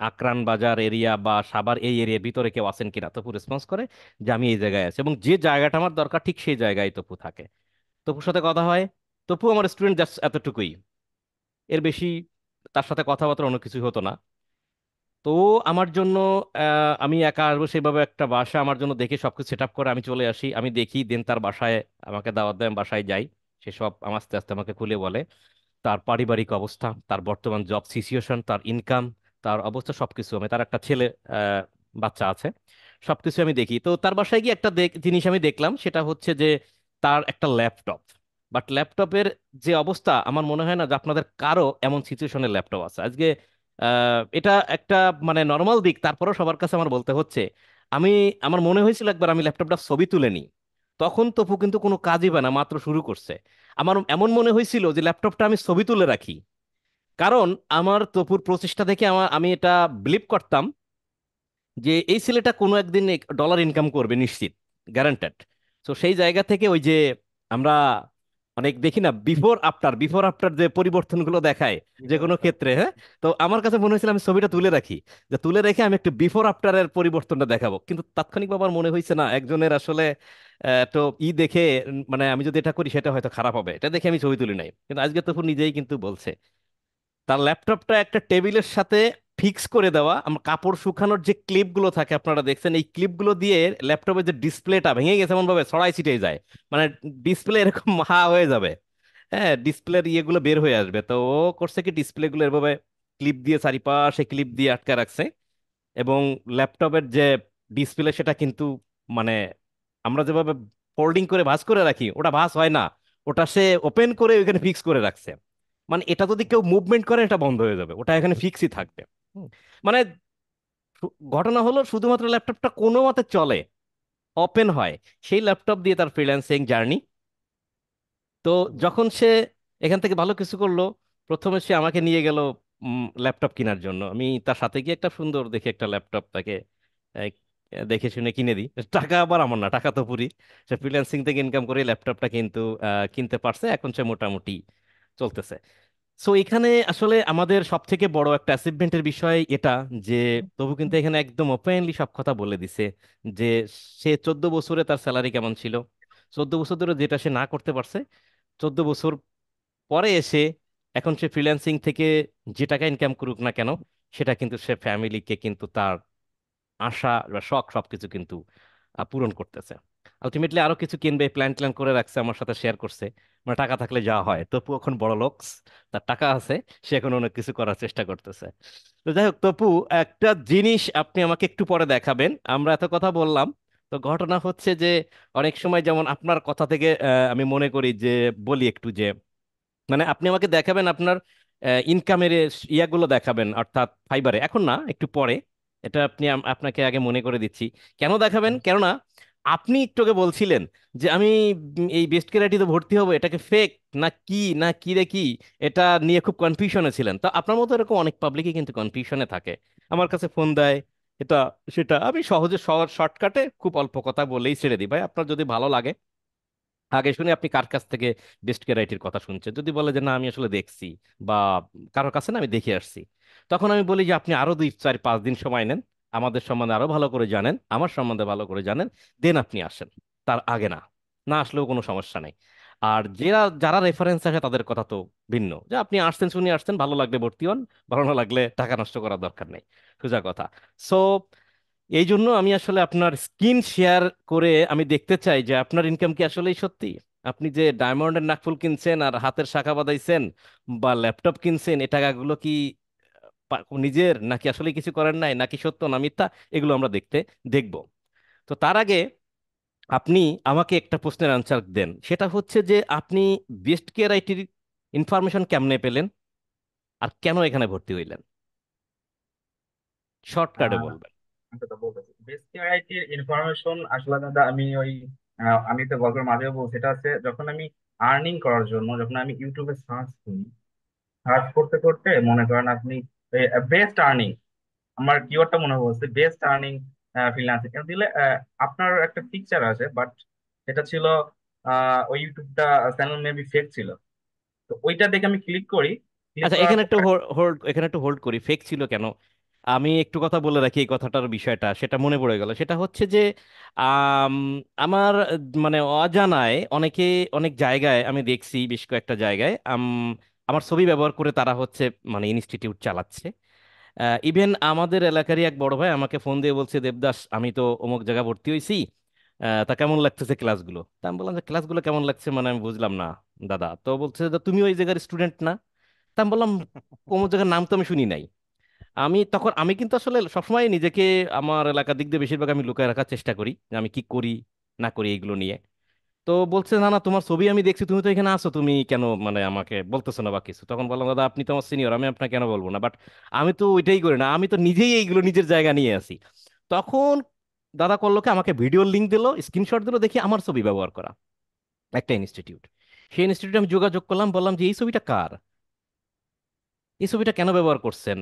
আকরান বাজার এরিয়া বা সাভার এই এরিয়ার ভিতরে কেউ আছেন কিনা, তপু রেসপন্স করে যে আমি এই জায়গায় আছি, এবং যে জায়গাটা আমার দরকার ঠিক সেই জায়গায় তপু থাকে। তপুর সাথে কথা হয়, তপু আমার স্টুডেন্ট জাস্ট এতটুকুই, এর বেশি তার সাথে কথাবার্তা অন্য কিছু হতো না। তো আমার জন্য আমি একা আসবো সেভাবে একটা বাসা আমার জন্য দেখে সবকিছু সেট আপ করে আমি চলে আসি, আমি দেখি, দেন তার বাসায় আমাকে দাওয়াত দেয়, আমি বাসায় যাই। সে সব আমার আস্তে আস্তে আমাকে খুলে বলে তার পারিবারিক অবস্থা, তার বর্তমান জব সিচুয়েশন, তার ইনকাম, তার অবস্থা সবকিছু। আমি, তার একটা ছেলে, আহ, বাচ্চা আছে, সবকিছু আমি দেখি। তো তার বাসায় গিয়ে একটা জিনিস আমি দেখলাম, সেটা হচ্ছে যে তার একটা ল্যাপটপ। বাট ল্যাপটপের যে অবস্থা, আমার মনে হয় না যে আপনাদের কারো এমন সিচুয়েশনের ল্যাপটপ আছে আজকে। এটা একটা মানে নর্মাল দিক, তারপরেও সবার কাছে আমার বলতে হচ্ছে। আমি আমার মনে হয়েছিল একবার আমি ল্যাপটপটা ছবি তুলে নিই, তখন তপু কিন্তু কোনো কাজই পায় না, মাত্র শুরু করছে। আমার এমন মনে হয়েছিল যে ল্যাপটপটা আমি ছবি তুলে রাখি, কারণ আমার তপুর প্রচেষ্টা দেখে আমি এটা বিলিভ করতাম যে এই ছেলেটা কোনো একদিন ডলার ইনকাম করবে নিশ্চিত, গ্যারান্টেড। তো সেই জায়গা থেকে ওই যে আমরা অনেক দেখি না বিফোর আফটার যে পরিবর্তনগুলো দেখায় যে কোনো ক্ষেত্রে, হ্যাঁ। তো আমার কাছে মনে হয়েছিল আমি ছবিটা তুলে রাখি, যে তুলে রেখে আমি একটু বিফোর আফটারের পরিবর্তনটা দেখাবো। কিন্তু তাৎক্ষণিক আমার মনে হয়েছে না, একজনের আসলে তো দেখে মানে আমি যদি এটা করি সেটা হয়তো খারাপ হবে, এটা দেখে আমি ছবি তুলি নাই। কিন্তু আজকে তখন নিজেই কিন্তু বলছে তার ল্যাপটপটা একটা টেবিলের সাথে ফিক্স করে দেওয়া। আমার কাপড় শুকানোর যে ক্লিপগুলো থাকে আপনারা দেখছেন, এই ক্লিপগুলো দিয়ে ল্যাপটপের যে ডিসপ্লেটা ভেঙে গেছে এমন ভাবে ছড়াই ছিটিয়ে যায়, মানে ডিসপ্লে এরকম হয়ে যাবে, হ্যাঁ, ডিসপ্লের ইয়েগুলো বের হয়ে আসবে। তো ও করছে কি, ডিসপ্লে গুলো এভাবে ক্লিপ দিয়ে চারিপাশে ক্লিপ দিয়ে আটকে রাখছে। এবং ল্যাপটপের যে ডিসপ্লে সেটা কিন্তু মানে আমরা যেভাবে ফোল্ডিং করে ভাঁজ করে রাখি, ওটা ভাঁজ হয় না, ওটা সে ওপেন করে ওইখানে ফিক্স করে রাখছে। মানে এটা যদি কেউ মুভমেন্ট করে এটা বন্ধ হয়ে যাবে, ওটা এখানে ফিক্সই থাকবে। মানে ঘটনা হলো শুধুমাত্র ল্যাপটপটা কোনো মতে চলে, ওপেন হয়। সেই ল্যাপটপ দিয়ে তার ফ্রিল্যান্সিং জার্নি। তো যখন সে এখান থেকে ভালো কিছু করলো, প্রথমে সে আমাকে নিয়ে গেল ল্যাপটপ কেনার জন্য। আমি তার সাথে গিয়ে একটা সুন্দর দেখে একটা ল্যাপটপ তাকে আহ, দেখে শুনে কিনে দিই। টাকা আবার আমার না, টাকা তো পুরি সে ফ্রিল্যান্সিং থেকে ইনকাম করে ল্যাপটপটা কিন্তু কিনতে পারছে, এখন সে মোটামুটি চলতেছে। সো এখানে আসলে আমাদের সব থেকে বড় একটা অ্যাচিভমেন্টের বিষয় এটা, যে তবু কিন্তু এখানে একদম ওপেনলি সব কথা বলে দিছে যে সে 14 বছরে তার স্যালারি কেমন ছিল, 14 বছর ধরে যেটা সে না করতে পারছে, 14 বছর পরে এসে এখন সে ফ্রিল্যান্সিং থেকে যে টাকা ইনকাম করুক না কেন, সেটা কিন্তু সে ফ্যামিলিকে কিন্তু তার আশা বা শখ সবকিছু কিন্তু পূরণ করতেছে। আলটিমেটলি আরো কিছু কিনবে, প্ল্যান ট্যান করে রাখছে, আমার সাথে শেয়ার করছে। মানে টাকা থাকলে যা হয়, তপু এখন বড় লোকস, তার টাকা আছে, সে এখন অনেক কিছু করার চেষ্টা করতেছে। তো যাই হোক তপু, একটা জিনিস আপনি আমাকে একটু পরে দেখাবেন। আমরা এত কথা বললাম, তো ঘটনা হচ্ছে যে অনেক সময় যেমন আপনার কথা থেকে আমি মনে করি যে বলি একটু যে মানে আপনি আমাকে দেখাবেন আপনার ইনকামের ইয়াগুলো দেখাবেন, অর্থাৎ ফাইবারে, এখন না একটু পরে। এটা আপনাকে আগে মনে করে দিচ্ছি কেন দেখাবেন। কেননা আপনি একটু আগে বলছিলেন যে আমি এই বেস্ট ক্যারাটিতে ভর্তি হবো, এটাকে ফেক না কি রে কি, এটা নিয়ে খুব কনফিউশনে ছিলেন। তো আপনার মতো এরকম অনেক পাবলিকই কিন্তু কনফিউশনে থাকে, আমার কাছে ফোন দেয়, এটা সেটা। আমি সহজে সহজ শর্টকাটে খুব অল্প কথা বলেই ছেড়ে দিই, ভাই আপনার যদি ভালো লাগে আগে শুনে আপনি কার কাছ থেকে বেস্ট ক্যারাইটির কথা শুনছেন। যদি বলে যে না আমি আসলে দেখছি, বা কারোর কাছে না আমি দেখে আসছি, তখন আমি বলি যে আপনি আরো 2 4 5 দিন সময় নেন, আমাদের সম্বন্ধে আরো ভালো করে জানেন, আমার সম্বন্ধে ভালো করে জানেন, দেন আপনি আসেন। তার আগে না, না আসলেও কোনো সমস্যা নেই। আর যারা যারা রেফারেন্স আসে তাদের কথা তো ভিন্ন, যে আপনি আসছেন শুনে আসছেন, ভালো লাগলে ভর্তি হন, ভালো না লাগলে টাকা নষ্ট করার দরকার নেই, সোজা কথা। সো এই জন্য আমি আসলে আপনার স্ক্রিন শেয়ার করে আমি দেখতে চাই যে আপনার ইনকাম কি আসলেই সত্যি। আপনি যে ডায়মন্ডের নাকফুল কিনছেন আর হাতের শাখা বাঁধাইছেন বা ল্যাপটপ কিনছেন, এই টাকাগুলো কি নিজের, নাকি আসলে কিছু করেন নাই, নাকি সত্য না মিথ্যা, এগুলো আমরা দেখব। তো তার আগে আপনি আমাকে একটা প্রশ্নের আনসার দেন, সেটা হচ্ছে যে আপনি বেস্ট কেয়ার আইটির ইনফরমেশন কেমনে পেলেন, আর কেন এখানে ভর্তি হইলেন, শর্টকাটে আহ বলবেন। আচ্ছা, তো বলতেছি বেসিক আইটির ইনফরমেশন আসলে দাদা আমি ওই আমি তো গল্পের মাঝেও বলছি, সেটা হচ্ছে যখন আমি আর্নিং করার জন্য যখন আমি ইউটিউবে সার্চ করি, সার্চ করতে করতে মনে করেন আপনি বেস্ট আর্নিং, আমার কিওয়ার্ডটা মনে হচ্ছে বেস্ট আর্নিং ফ্রিল্যান্সিং দিলে আপনার একটা পিকচার আছে, বাট এটা ছিল ওই ইউটিউবটা চ্যানেল মেবি ফেক ছিল। তো ওইটা দেখে আমি ক্লিক করি, ক্লিক আচ্ছা, করার এখানে একটু পর হোল্ড, এখানে একটু হোল্ড করি, ফেক ছিল কেন। আমি একটু কথা বলে রাখি এই কথাটার বিষয়টা, সেটা মনে পড়ে গেল। সেটা হচ্ছে যে আম, আমার মানে অজানায় অনেকে অনেক জায়গায় আমি দেখছি, বেশ কয়েকটা জায়গায় আমার ছবি ব্যবহার করে তারা হচ্ছে মানে ইনস্টিটিউট চালাচ্ছে। ইভেন আমাদের এলাকারই এক বড় ভাই আমাকে ফোন দিয়ে বলছে, দেবদাস আমি তো অমুক জায়গা ভর্তি হয়েছি, তা কেমন লাগতেছে ক্লাসগুলো। তা আমি বললাম যে ক্লাসগুলো কেমন লাগছে মানে আমি বুঝলাম না দাদা। তো বলছে যে তুমি ওই জায়গার স্টুডেন্ট না। তা আমি বললাম অমুক জায়গার নাম তো আমি শুনি নাই। আমি কিন্তু আসলে সবসময় নিজেকে আমার এলাকার দিক দিয়ে বেশিরভাগ আমি লুকায় রাখার চেষ্টা করি যে আমি কি করি না করি এইগুলো নিয়ে। তো বলছে, না না, তোমার ছবি আমি দেখছি, তুমি তো এখানে আছো, তুমি কেন মানে আমাকে বলতেছো না বা কিছু। তখন বললাম, দাদা আপনি তো আমার সিনিয়র, আমি আপনাকে কেন বলবো না, বাট আমি তো ওইটাই করি না, আমি তো নিজেই এইগুলো নিজের জায়গা নিয়ে আসি। তখন দাদা করলো কি, আমাকে ভিডিও লিংক দিলো, স্ক্রিনশট দিলো, দেখি আমার ছবি ব্যবহার করা একটা ইনস্টিটিউট। সেই ইনস্টিটিউটে আমি যোগাযোগ করলাম, বললাম যে এই ছবিটা কার, এই ছবিটা কেন ব্যবহার করছেন,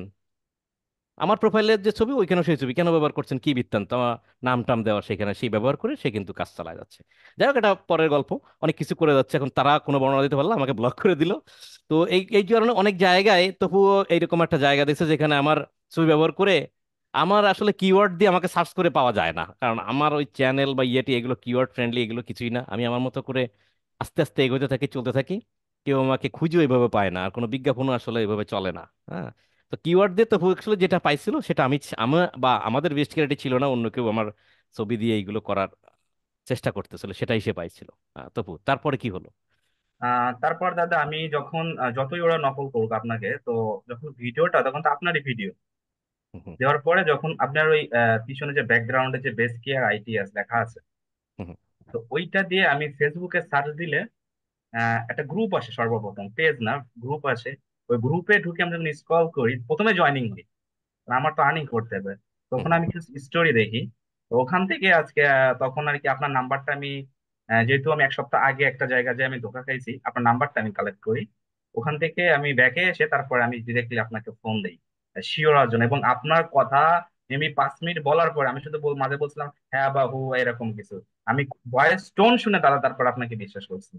আমার প্রোফাইলের যে ছবি ওইখানে সেই ছবি কেন ব্যবহার করছেন, কি বৃত্তান্ত, আমার নাম টাম দেওয়া সেখানে, সেই ব্যবহার করে সে কিন্তু কাজ চালায় যাচ্ছে। যাই হোক, এটা পরের গল্প। অনেক কিছু করে যাচ্ছে, এখন তারা কোনো বর্ণনা দিতে পারলো না, আমাকে ব্লক করে দিল। তো এই এই কারণে অনেক জায়গায় তবুও এইরকম একটা জায়গা দেখছে যেখানে আমার ছবি ব্যবহার করে আমার আসলে কিওয়ার্ড দিয়ে আমাকে সার্চ করে পাওয়া যায় না, কারণ আমার ওই চ্যানেল বা ইয়েটি এগুলো কিওয়ার্ড ফ্রেন্ডলি এগুলো কিছুই না। আমি আমার মতো করে আস্তে আস্তে এগোতে থাকি, চলতে থাকি। কেউ আমাকে খুঁজেও এভাবে পায় না, আর কোনো বিজ্ঞাপনও আসলে এভাবে চলে না। হ্যাঁ। তো কিওয়ার্ড দিয়ে তো আসলে যেটা পাইছিল সেটা আমি বা আমাদের বেস্ট ক্যারেক্টার ছিল না, অন্য কেউ আমার ছবি দিয়ে এইগুলো করার চেষ্টা করতেছিল, সেটাই সে পাইছিল। তপু, তারপরে কি হলো? তারপর দাদা আমি যখন যতই ওরা নকল করুক আপনাকে, তো যখন ভিডিওটা তখন তো আপনারই ভিডিও হুম, হুম, দেওয়ার পরে যখন আপনার ওই পিছনে যে ব্যাকগ্রাউন্ডে যে বেস কেয়ার আইটিএস লেখা আছে, হুম, তো ওইটা দিয়ে আমি ফেসবুকে সার্চ দিলে একটা গ্রুপ আসে, সর্বপ্রথম পেজ না, গ্রুপ আসে। ওই গ্রুপে ঢুকে আমরা যখন স্ক্রল করি, প্রথমে জয়নিং হই, আর আমার তো আর্নিং করতে হবে। হুম, তখন আমি কিছু স্টোরি দেখি। তো ওখান থেকে আজকে তখন আর কি আপনার নাম্বারটা আমি, যেহেতু আমি এক সপ্তাহ আগে একটা জায়গায় যে আমি ধোকা খাইছি, আপনার নাম্বারটা আমি কালেক্ট করি। ওখান থেকে আমি ব্যাকে এসে তারপরে আমি ডিরেক্টলি আপনাকে ফোন দিই শিওর হওয়ার জন্য। এবং আপনার কথা এমনি 5 মিনিট বলার পরে আমি শুধু মাঝে বলছিলাম হ্যাঁ বা হু এরকম কিছু, আমি ভয়েস টোন শুনে দাদা তারপর আপনাকে বিশ্বাস করছি।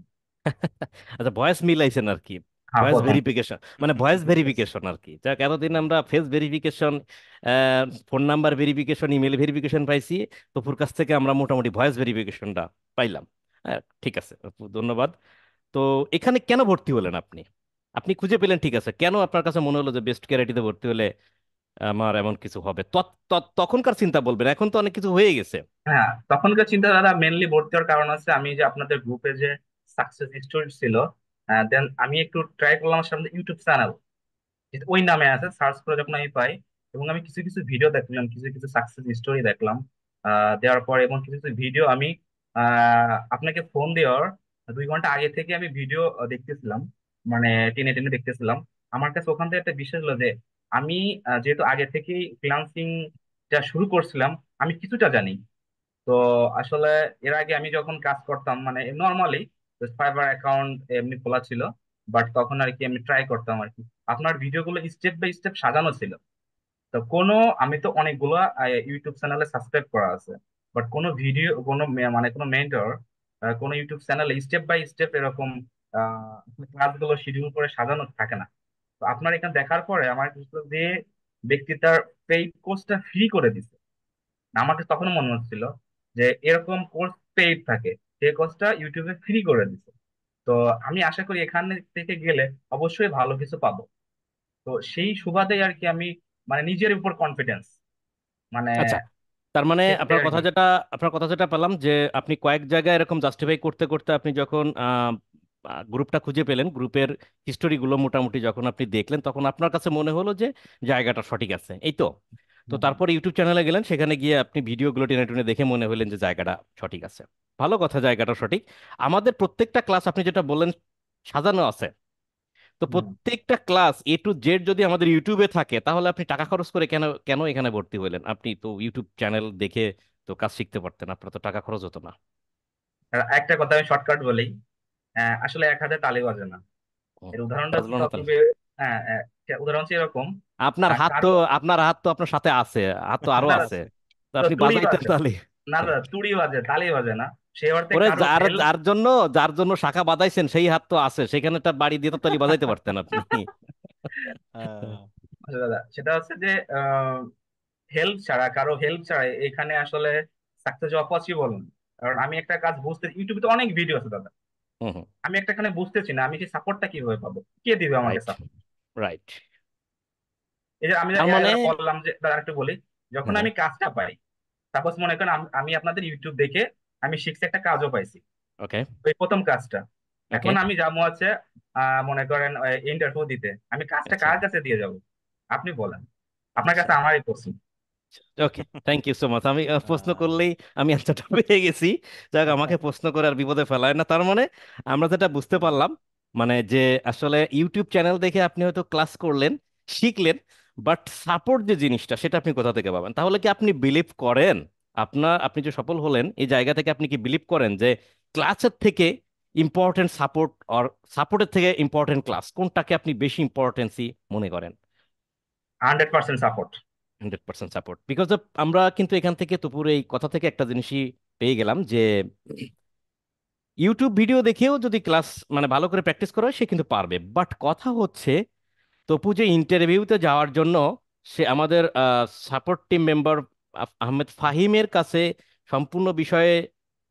আচ্ছা, ভয়েস মিলাইছেন আর কি, হ্যাঁ ভয়েস প্রথম। ভেরিফিকেশন, মানে ভয়েস ভেরিফিকেশন আর কি। যাক, এতদিন আমরা face verification, phone number verification, email verification পাইছি, তোপুর কাছ থেকে আমরা মোটামুটি ভয়েস ভেরিফিকেশনটা পাইলাম। হ্যাঁ, ঠিক আছে আপু, ধন্যবাদ। তো এখানে কেন ভর্তি হলেন আপনি? আপনি খুঁজে পেলেন, ঠিক আছে, কেন আপনার কাছে মনে হলো যে বেস্ট ক্যারাটিতে ভর্তি হলে আমার এমন কিছু হবে? তখনকার চিন্তা বলবেন, এখন তো অনেক কিছু হয়ে গেছে। হ্যাঁ, তখনকার চিন্তাধারা মেনলি ভর্তি হওয়ার কারণ আছে, আমি যে আপনাদের গ্রুপে যে সাকসেস স্টোরি ছিল, দেন আমি একটু ট্রাই করলাম আমার সামনে ইউটিউব চ্যানেল ওই নামে আছে, সার্চ করে যখন আমি পাই, এবং আমি কিছু কিছু ভিডিও দেখলাম, কিছু কিছু সাকসেস স্টোরি দেখলাম। দেওয়ার পর এবং কিছু কিছু ভিডিও আমি আপনাকে ফোন দেওয়ার 2 ঘন্টা আগে থেকে আমি ভিডিও দেখতেছিলাম, মানে টেনে টেনে দেখতেছিলাম। আমার কাছে ওখান থেকে একটা বিষয় হলো যে আমি যেহেতু আগে থেকেই ফ্রিল্যান্সিং যা শুরু করছিলাম, আমি কিছুটা জানি। তো আসলে এর আগে আমি যখন কাজ করতাম মানে নর্মালি ফাইবার অ্যাকাউন্ট এমনি খোলা ছিল, বাট তখন আর কি আমি ট্রাই করতাম আর কি। আপনার ভিডিওগুলো স্টেপ বাই স্টেপ সাজানো ছিল। তো কোনো, আমি তো অনেকগুলো ইউটিউব চ্যানেলে সাবস্ক্রাইব করা আছে, বাট কোনো ভিডিও কোনো মানে কোনো মেন্টর কোনো ইউটিউব চ্যানেলে স্টেপ বাই স্টেপ এরকম ক্লাসগুলো শিডিউল করে সাজানো থাকে না। তো আপনার এখানে দেখার পরে আমার কাছে হলো যে ব্যক্তি তার পেইড কোর্সটা ফ্রি করে দিছে। আমাকে তখন মনে হচ্ছিল যে এরকম কোর্স পেইড থাকে, সেই কোর্সটা ইউটিউবে ফ্রি করে দিছে। তো আমি আশা করি এখানে থেকে গেলে অবশ্যই ভালো কিছু পাবো। তো সেই সুবাদে আর কি আমি মানে নিজের উপর কনফিডেন্স, মানে আচ্ছা, তার মানে সেটাই আর কি। আপনার কথা যেটা পেলাম যে আপনি কয়েক জায়গায় এরকম জাস্টিফাই করতে করতে আপনি যখন গ্রুপটা খুঁজে পেলেন, গ্রুপের হিস্টোরিগুলো মোটামুটি যখন আপনি দেখলেন, তখন আপনার কাছে মনে হলো যে জায়গাটা সঠিক আছে, এই তো। তো হুম, হুম। তারপর ইউটিউব চ্যানেলে গেলেন, সেখানে গিয়ে আপনি ভিডিওগুলো টেনে টুনে দেখে মনে হলেন যে জায়গাটা সঠিক আছে। ভালো কথা, জায়গাটা সঠিক। আমাদের প্রত্যেকটা ক্লাস আপনি যেটা বললেন সাজানো আছে, তো হুম। প্রত্যেকটা ক্লাস A to Z যদি আমাদের ইউটিউবে থাকে, তাহলে আপনি টাকা খরচ করে কেন কেন এখানে ভর্তি হলেন? আপনি তো ইউটিউব চ্যানেল দেখে তো কাজ শিখতে পারতেন, আপনার তো টাকা খরচ হতো না। আর একটা কথা আমি শর্টকাট বলি, আসলে এক হাতে তালি বাজে না। হুম, এর উদাহরণটা বাজলো না তাহলে? খুবই, হ্যাঁ, উদাহরণ হচ্ছে এরকম। আপনার হাত তো কারো আপনার হাত তো আপনার সাথে আছে, হাত তো আরো আপনার আছে, আছে, তো তো আপনি তুড়ি বাজাইতেন বাজে, তাহলে। না দাদা তুড়ি বাজে তালি বাজে না, সে অর্থে ওরে, কারো যার হেল্প। যার জন্য যার জন্য শাখা বাজাইছেন সেই হাত তো আছে, সেখানে তার বাড়ি দিয়ে তো তালি বাজাইতে পারতেন আপনি। দাদা সেটা হচ্ছে যে হেল্প ছাড়া, কারো হেল্প ছাড়া এখানে আসলে সাকসেস হওয়া পসিবল না। কারণ আমি একটা কাজ বুঝতে, ইউটিউবে তো অনেক ভিডিও আছে দাদা, হুম, হুম, আমি একটা এখানে বুঝতেছি না, আমি সেই সাপোর্টটা কিভাবে পাবো, কে দিবে আমাকে রাইট, সাপোর্ট? রাইট। এই যে আমি তার মানে, বললাম যে দাদা একটু বলি, যখন হুম, হুম, আমি কাজটা পাই, সাপোজ মনে করেন আমি আপনাদের ইউটিউব দেখে আমি শিখছি, একটা কাজও পাইছি, ওকে, ওই প্রথম কাজটা। ওকে, এখন আমি যাবো হচ্ছে মনে করেন ইন্টারভিউ দিতে, আমি কাজটা আচ্ছা। কার কাছে দিয়ে যাব? আপনি বলেন। আপনার আচ্ছা, কাছে আমারই question. Okay, thank you so much. আমি প্রশ্ন আহ, করলেই আমি অ্যান্সারটা পেয়ে গেছি। যাক, আমাকে প্রশ্ন করে আর বিপদে ফেলায় না। তার মানে আমরা যেটা বুঝতে পারলাম, মানে যে আসলে ইউটিউব চ্যানেল দেখে আপনি হয়তো ক্লাস করলেন, শিখলেন, বাট সাপোর্ট যে জিনিসটা সেটা আপনি কোথা থেকে পাবেন? তাহলে কি আপনি বিলিভ করেন, আপনি যে সফল হলেন এই জায়গা থেকে আপনি কি বিলিভ করেন যে ক্লাসের থেকে ইম্পর্টেন্ট সাপোর্ট, আর সাপোর্টের থেকে ইম্পর্টেন্ট ক্লাস, কোনটাকে আপনি বেশি ইম্পর্টেন্সি মনে করেন? 100% সাপোর্ট। 100% সাপোর্ট, বিকজ আমরা কিন্তু এখান থেকে তপুর এই কথা থেকে একটা জিনিসই পেয়ে গেলাম যে ইউটিউব ভিডিও দেখেও যদি ক্লাস মানে ভালো করে প্র্যাকটিস করা হয় সে কিন্তু পারবে, বাট কথা হচ্ছে তপু যে ইন্টারভিউতে যাওয়ার জন্য সে আমাদের সাপোর্ট টিম মেম্বার আহমেদ ফাহিমের কাছে সম্পূর্ণ বিষয়ে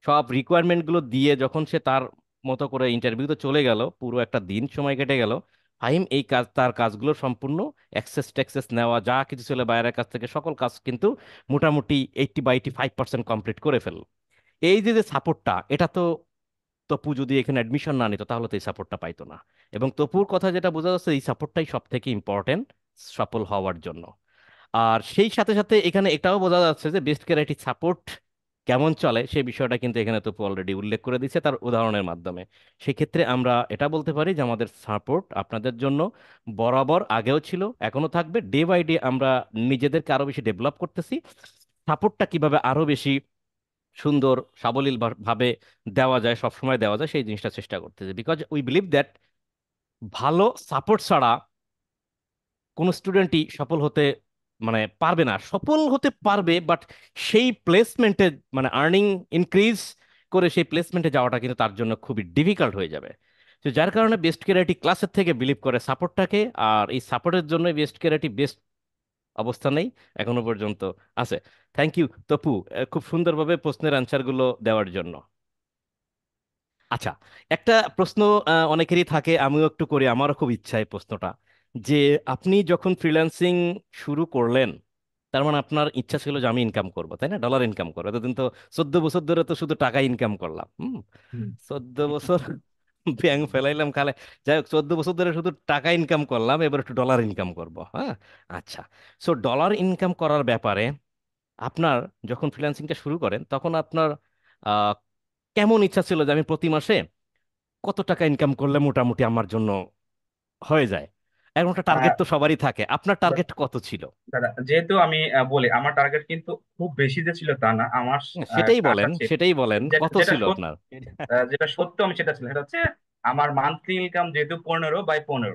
সব রিকোয়ারমেন্টগুলো দিয়ে যখন সে তার মতো করে ইন্টারভিউতে চলে গেল, পুরো একটা দিন সময় কেটে গেল, ফাহিম এই কাজ তার কাজগুলো সম্পূর্ণ অ্যাক্সেস ট্যাক্সেস নেওয়া যা কিছু ছিল বাইরের কাছ থেকে সকল কাজ কিন্তু মোটামুটি 80 বা 85% কমপ্লিট করে ফেলল। এই যে যে সাপোর্টটা, এটা তো তপু যদি এখানে অ্যাডমিশন না নিত তাহলে তো এই সাপোর্টটা পাইতো না। এবং তপুর কথা যেটা বোঝা যাচ্ছে এই সাপোর্টটাই সব থেকে ইম্পর্টেন্ট সফল হওয়ার জন্য। আর সেই সাথে সাথে এখানে এটাও বোঝা যাচ্ছে যে বেস্ট ক্যারাইটি সাপোর্ট কেমন চলে সেই বিষয়টা কিন্তু এখানে তপু অলরেডি উল্লেখ করে দিচ্ছে তার উদাহরণের মাধ্যমে। সেক্ষেত্রে আমরা এটা বলতে পারি যে আমাদের সাপোর্ট আপনাদের জন্য বরাবর আগেও ছিল, এখনো থাকবে। ডে বাই ডে আমরা নিজেদেরকে আরো বেশি ডেভেলপ করতেছি, সাপোর্টটা কিভাবে আরো বেশি সুন্দর সাবলীল ভাবে দেওয়া যায়, সবসময় দেওয়া যায় সেই জিনিসটা চেষ্টা করতেছে। বিকজ উই বিলিভ দ্যাট ভালো সাপোর্ট ছাড়া কোনো স্টুডেন্টই সফল হতে মানে পারবে না। সফল হতে পারবে বাট সেই প্লেসমেন্টে মানে আর্নিং ইনক্রিজ করে সেই প্লেসমেন্টে যাওয়াটা কিন্তু তার জন্য খুবই ডিফিকাল্ট হয়ে যাবে। তো যার কারণে বেস্ট ক্যারিয়ারটি ক্লাসের থেকে বিলিভ করে সাপোর্টটাকে, আর এই সাপোর্টের জন্য বেস্ট ক্যারিয়ারটি বেস্ট অবস্থানেই এখনো পর্যন্ত আছে। থ্যাংক ইউ তপু, খুব সুন্দরভাবে প্রশ্নের অ্যান্সারগুলো দেওয়ার জন্য। আচ্ছা, একটা প্রশ্ন অনেকেরই থাকে, আমিও একটু করি, আমারও খুব ইচ্ছা এই প্রশ্নটা, যে আপনি যখন ফ্রিল্যান্সিং শুরু করলেন তার মানে আপনার ইচ্ছা ছিল যে আমি ইনকাম করবো, তাই না? ডলার ইনকাম করবো। এতদিন তো 14 বছর ধরে তো শুধু টাকা ইনকাম করলাম। 14 বছর ব্যাংক ফেলাইলাম খালে। যাই হোক, 14 বছর ধরে শুধু টাকা ইনকাম করলাম, এবার একটু ডলার ইনকাম করবো। হ্যাঁ, আচ্ছা। সো ডলার ইনকাম করার ব্যাপারে আপনার যখন ফ্রিল্যান্সিংটা শুরু করেন তখন আপনার আহ, কেমন ইচ্ছা ছিল যে আমি প্রতি মাসে কত টাকা ইনকাম করলে মোটামুটি আমার জন্য হয়ে যায়? এরকম একটা টার্গেট তো সবারই থাকে, আপনার টার্গেট কত ছিল? দাদা, যেহেতু আমি বলি আমার টার্গেট কিন্তু খুব বেশি যে ছিল তা না। আমার সেটাই টাকা বলেন, ছিল, সেটাই বলেন, যেটা কত যেটা ছিল সত্য, আপনার? যেটা সত্য আমি সেটা ছিল, সেটা হচ্ছে আমার মান্থলি ইনকাম যেহেতু 15/15।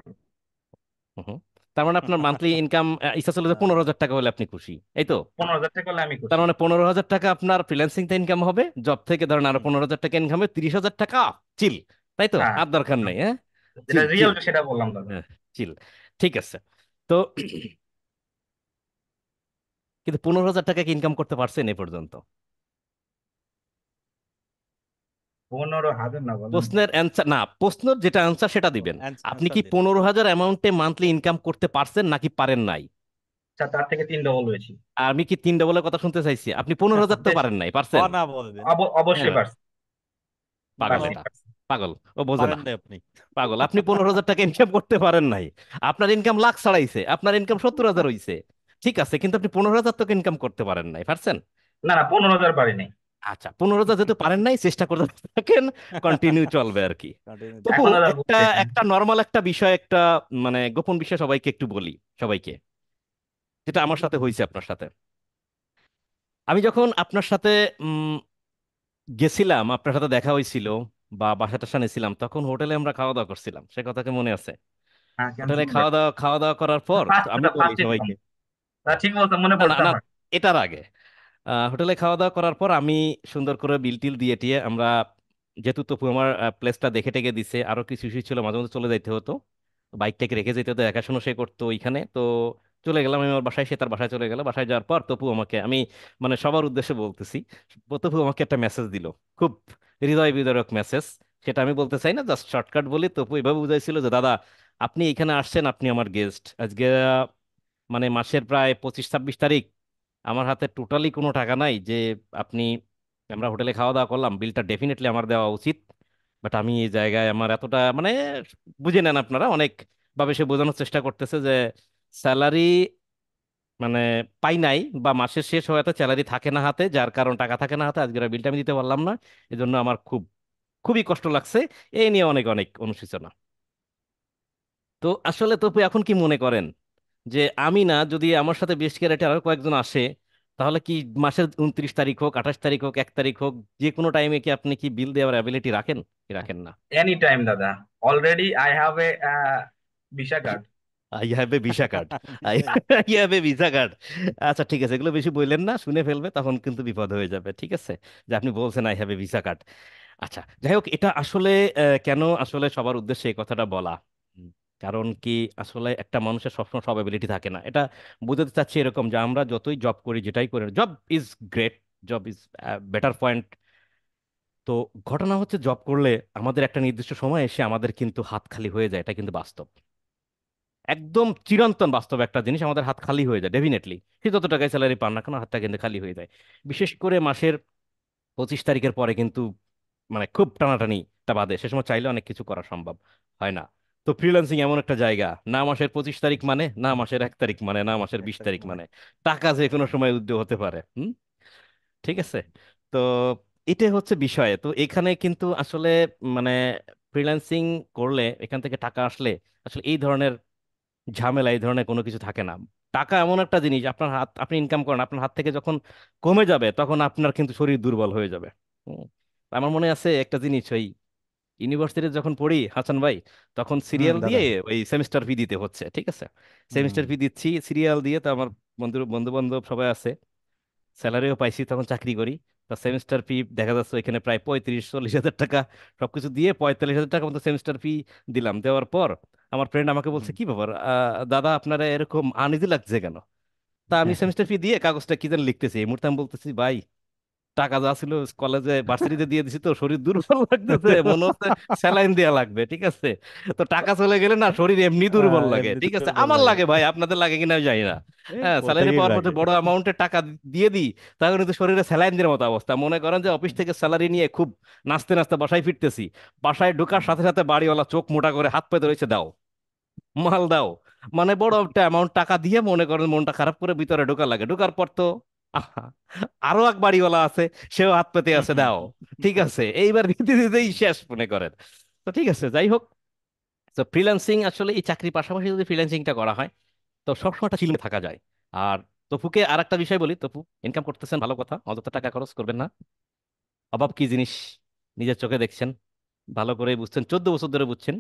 হুম। তার মানে আপনার মান্থলি ইনকাম ইচ্ছা ছিল যে 15,000 টাকা হলে আপনি খুশি, এই তো? 15,000 টাকা হলে আমি তার খুশি। মানে 15,000 টাকা আপনার ফ্রিল্যান্সিং তে ইনকাম হবে, জব থেকে ধরেন আরো হুম, 15,000 টাকা ইনকাম হবে, 30,000 টাকা চিল, তাই তো? হ্যাঁ, আর দরকার একদম। নেই, হ্যাঁ? যেটা চিল রিয়েল চিল, সেটা বললাম দাদা। হ্যাঁ, চিল। ঠিক আছে। তো কিন্তু 15,000 টাকা কি ইনকাম করতে পারছেন এ পর্যন্ত? 15,000 না বলেন। প্রশ্নের অ্যান্সার না, প্রশ্নের যেটা অ্যান্সার সেটা দিবেন। আপনি অ্যান্সার কি দিন। 15,000 অ্যামাউন্টে মান্থলি ইনকাম করতে পারছেন নাকি পারেন নাই? আচ্ছা, তার থেকে 3 ডবল বেশি। আর আমি কি 3 ডবলের কথা শুনতে চাইছি? আপনি 15,000 তো বেশি। পারেন নাই, পারছেন? না বলবেন। অবশ্যই হ্যাঁ, পারছি। পাগল নো, এটা, পাগল, ও বোঝে না। পারেন নাই আপনি। পাগল, আপনি 15,000 টাকা ইনকাম করতে পারেন নাই। আপনার ইনকাম লাখ ছাড়াইছে, আপনার ইনকাম 70,000 হইছে। ঠিক আছে, কিন্তু আপনি 15,000 টাকা ইনকাম করতে পারেন নাই, পারছেন? না না, 15,000 পারিনি। আচ্ছা, 15,000 যেহেতু পারেন নাই, চেষ্টা করতে থাকেন, কন্টিনিউ চলবে আর কি। Continue তবু এখন দাদা একটা বুঝতেছেন। একটা নর্মাল একটা বিষয়, একটা মানে গোপন বিষয় সবাইকে একটু বলি, সবাইকে, যেটা আমার সাথে হয়েছে আপনার সাথে। আমি যখন আপনার সাথে উম, গেছিলাম, আপনার সাথে দেখা হয়েছিল বা বাসা টাসা নিয়েছিলাম, তখন হোটেলে আমরা খাওয়া দাওয়া করছিলাম, সে কথা কি মনে আছে? হ্যাঁ, কেন হোটেলে শুনবেন। খাওয়া দাওয়া করার পর তো আমি বলি ফার্স্ট দিতাম। সবাইকে, ঠিক বলছেন, মনে না না পড়ছে না, আমার। এটার আগে হোটেলে খাওয়া দাওয়া করার পর আমি সুন্দর করে বিল টিল দিয়ে টিয়ে আমরা, যেহেতু তপু আমার প্লেসটা দেখে টেকে দিছে, আরো কিছু ইস্যু ছিল, মাঝে মাঝে চলে যাইতে হতো, বাইকটাকে রেখে যেতে হতো, দেখাশোনা সে করতো ওইখানে তো। চলে গেলাম আমি আমার বাসায়, সে তার বাসায় চলে গেল। বাসায় যাওয়ার পর তপু আমাকে, আমি মানে সবার উদ্দেশ্যে বলতেছি, তপু আমাকে একটা মেসেজ দিল, খুব হৃদয় বিদারক মেসেজ। সেটা আমি বলতে চাই না, জাস্ট শর্টকাট বলি। তপু এভাবে বুঝাইছিল যে দাদা, আপনি এখানে আসছেন, আপনি আমার গেস্ট আজকে, মানে মাসের প্রায় 25-26 তারিখ, আমার হাতে টোটালি কোনো টাকা নাই যে আপনি, আমরা হোটেলে খাওয়া দাওয়া করলাম, বিলটা ডেফিনেটলি আমার দেওয়া উচিত, বাট আমি এই জায়গায় আমার এতটা মানে, বুঝে নেন আপনারা, অনেক ভাবে সে বোঝানোর চেষ্টা করতেছে যে স্যালারি মানে পাই নাই, বা মাসের শেষ হয়তো স্যালারি থাকে না হাতে, যার কারণ টাকা থাকে না হাতে, আজকের বিলটা আমি দিতে পারলাম না, এজন্য আমার খুবই কষ্ট লাগছে। এই নিয়ে অনেক অনেক অনুশোচনা। তো আসলে তো এখন কি মনে করেন যে আমি না, যদি আমার সাথে বেস্ট ক্যারেক্টার আরো কয়েকজন আসে, তাহলে কি মাসের 29 তারিখ হোক, 28 তারিখ হোক, 1 তারিখ হোক, যে কোনো টাইমে কি আপনি কি বিল দেওয়ার অ্যাবিলিটি রাখেন কি রাখেন না? এনি টাইম দাদা, already I have a visa card. I have a visa card. I have a visa card. আচ্ছা ঠিক আছে, এগুলো বেশি বললেন না, শুনে ফেলবে তখন কিন্তু বিপদ হয়ে যাবে, ঠিক আছে? যে আপনি বলছেন I have a visa card. আচ্ছা যাই হোক, এটা আসলে কেন আসলে সবার উদ্দেশ্যে এই কথাটা বলা, হুম, কারণ কি, আসলে একটা মানুষের সবসময় সব এবিলিটি থাকে না। এটা বুঝতে চাচ্ছি এরকম যে আমরা যতই জব করি, যেটাই করি, job is great, job is better point. তো ঘটনা হচ্ছে, জব করলে আমাদের একটা নির্দিষ্ট সময় এসে আমাদের কিন্তু হাত খালি হয়ে যায়, এটা কিন্তু বাস্তব, একদম চিরন্তন বাস্তব একটা জিনিস, আমাদের হাত খালি হয়ে যায় ডেফিনেটলি। সে যত টাকায় স্যালারি পান না কেন, হাতটা কিন্তু খালি হয়ে যায়। বিশেষ করে মাসের 25 তারিখের পরে কিন্তু, মানে খুব টানাটানিটা বাদে, সে সময় চাইলে অনেক কিছু করা সম্ভব হয় না। তো ফ্রিল্যান্সিং এমন একটা জায়গা, না মাসের 25 তারিখ মানে, না মাসের 1 তারিখ মানে, না মাসের বিশ একটা তারিখ মানে মানে, টাকা যে কোনো সময় উদ্যোগ হতে পারে। হুম, ঠিক আছে। তো এটা হচ্ছে বিষয়। তো এখানে কিন্তু আসলে মানে ফ্রিল্যান্সিং করলে এখান থেকে টাকা আসলে আসলে এই ধরনের ঝামেলা, এই ধরনের কোনো কিছু থাকে না। টাকা এমন একটা জিনিস, আপনার হাত, আপনি ইনকাম করেন, আপনার হাত থেকে যখন কমে যাবে তখন আপনার কিন্তু শরীর দুর্বল হয়ে যাবে। হুম। আমার মনে আছে একটা জিনিস, ওই ইউনিভার্সিটিতে যখন পড়ি হাসান ভাই, তখন সিরিয়াল দাদা। দিয়ে ওই সেমিস্টার ফি দিতে হচ্ছে, ঠিক আছে? হুম। সেমিস্টার ফি দিচ্ছি সিরিয়াল দিয়ে, তো আমার বন্ধু বন্ধু বান্ধব সবাই আছে, স্যালারিও পাইছি, তখন চাকরি করি। তা সেমিস্টার ফি দেখা যাচ্ছে এখানে প্রায় 35-40 হাজার টাকা, সবকিছু দিয়ে 45 হাজার টাকা মতো সেমিস্টার ফি দিলাম। দেওয়ার পর আমার ফ্রেন্ড আমাকে বলছে, হুম। কি ব্যাপার দাদা, আপনারা এরকম আনইজি লাগছে কেন? তা আমি সেমিস্টার ফি দিয়ে কাগজটা কি যেন লিখতেছি, এই মুহূর্তে আমি বলতেছি, ভাই টাকা যা ছিল কলেজে ভার্সিটিতে দিয়ে দিছি, তো শরীর দুর্বল লাগতেছে, মনে হচ্ছে স্যালাইন দেওয়া লাগবে, ঠিক আছে? তো টাকা চলে গেলে না, শরীর এমনি দুর্বল লাগে, এমনি ঠিক আছে? দুর্বল আমার লাগে। লাগে ভাই, আপনাদের লাগে কিনা আমি জানি না। এই হ্যাঁ, স্যালারি প্রত্যেকেই পাওয়ার পর যে লাগে। বড় অ্যামাউন্টের টাকা দিয়ে দিই, তখন কিন্তু শরীরে স্যালাইন দেওয়ার মতো অবস্থা, মনে করেন যে অফিস থেকে স্যালারি নিয়ে খুব নাচতে নাচতে বাসায় ফিরতেছি, বাসায় ঢোকার হুম। সাথে সাথে বাড়িওয়ালা চোখ মোটা করে হাত পেতে রয়েছে, দাও মাল দাও। মানে বড় একটা অ্যামাউন্ট টাকা দিয়ে মনে করেন মনটা খারাপ করে ভিতরে ঢোকা লাগে, ঢোকার পর তো আহা, আরো এক বাড়িওয়ালা আছে, সেও হাত পেতে আছে, দাও। ঠিক আছে, এইবার দিতে দিতেই শেষ মনে করেন। তো ঠিক আছে, যাই হোক। তো ফ্রিল্যান্সিং আসলে, এই চাকরির পাশাপাশি যদি ফ্রিল্যান্সিংটা করা হয়, তো সবসময় একটা চিলে থাকা যায়। আর তপুকে আর একটা বিষয় বলি, তপু ইনকাম করতেছেন, ভালো কথা, অযথা টাকা খরচ করবেন না। অভাব কি জিনিস নিজের চোখে দেখছেন, ভালো করে বুঝছেন, 14 বছর ধরে বুঝছেন।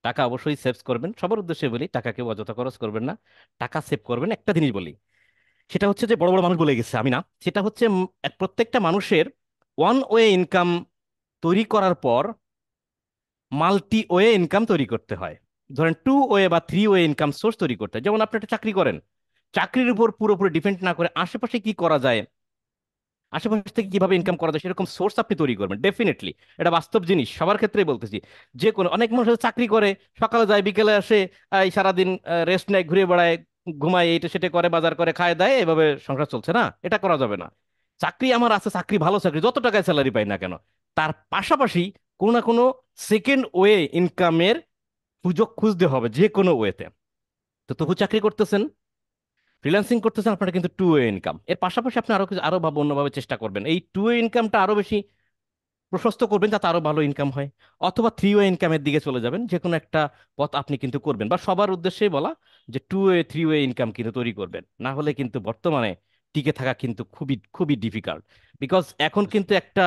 টাকা অবশ্যই সেভ করবেন, সবার উদ্দেশ্যে বলি, টাকা কেউ অযথা খরচ করবেন না, টাকা সেভ করবেন। একটা জিনিস বলি, সেটা হচ্ছে যে বড় বড় মানুষ বলে গেছে, আমি না, সেটা হচ্ছে প্রত্যেকটা মানুষের ওয়ান ওয়ে ইনকাম তৈরি করার পর মাল্টি ওয়ে ইনকাম তৈরি করতে হয়। ধরেন 2 ওয়ে বা 3 ওয়ে ইনকাম সোর্স তৈরি করতে হয়। যেমন আপনি একটা চাকরি করেন, চাকরির উপর পুরোপুরি ডিপেন্ড না করে আশেপাশে কি করা যায়, আশেপাশ থেকে কিভাবে ইনকাম করা যায়, সেরকম সোর্স আপনি তৈরি করবেন ডেফিনেটলি। এটা বাস্তব জিনিস, সবার ক্ষেত্রেই বলতেছি। যে কোনো, অনেক মানুষ হয়তো চাকরি করে, সকালে যায় বিকেলে আসে, এই সারাদিন রেস্ট নেয়, ঘুরে বেড়ায়, ঘুমায়, এইটা সেটা করে, বাজার করে, খায় দায়, এভাবে সংসার চলছে না, এটা করা যাবে না। চাকরি আমার আছে, চাকরি ভালো চাকরি, যত টাকায় স্যালারি পাই না কেন, তার পাশাপাশি কোনো না কোনো সেকেন্ড ওয়ে ইনকামের সুযোগ খুঁজতে হবে যে কোনো ওয়েতে। তো তবু চাকরি করতেছেন, ফ্রিল্যান্সিং করতেছেন, আপনারা কিন্তু 2 ওয়ে ইনকাম, এর পাশাপাশি আপনি আরো কিছু, আরো ভাবে অন্যভাবে চেষ্টা করবেন এই 2 ওয়ে ইনকামটা আরো বেশি প্রশস্ত করবেন, যাতে আরো ভালো ইনকাম হয়। অথবা 3 ওয়ে ইনকামের দিকে চলে যাবেন, যে কোনো একটা পথ আপনি কিন্তু করবেন, বা সবার উদ্দেশ্যেই বলা যে 2 ওয়ে 3 ওয়ে ইনকাম কিন্তু তৈরি করবেন, না হলে কিন্তু বর্তমানে টিকে থাকা কিন্তু খুবই খুবই ডিফিকাল্ট। বিকজ এখন কিন্তু একটা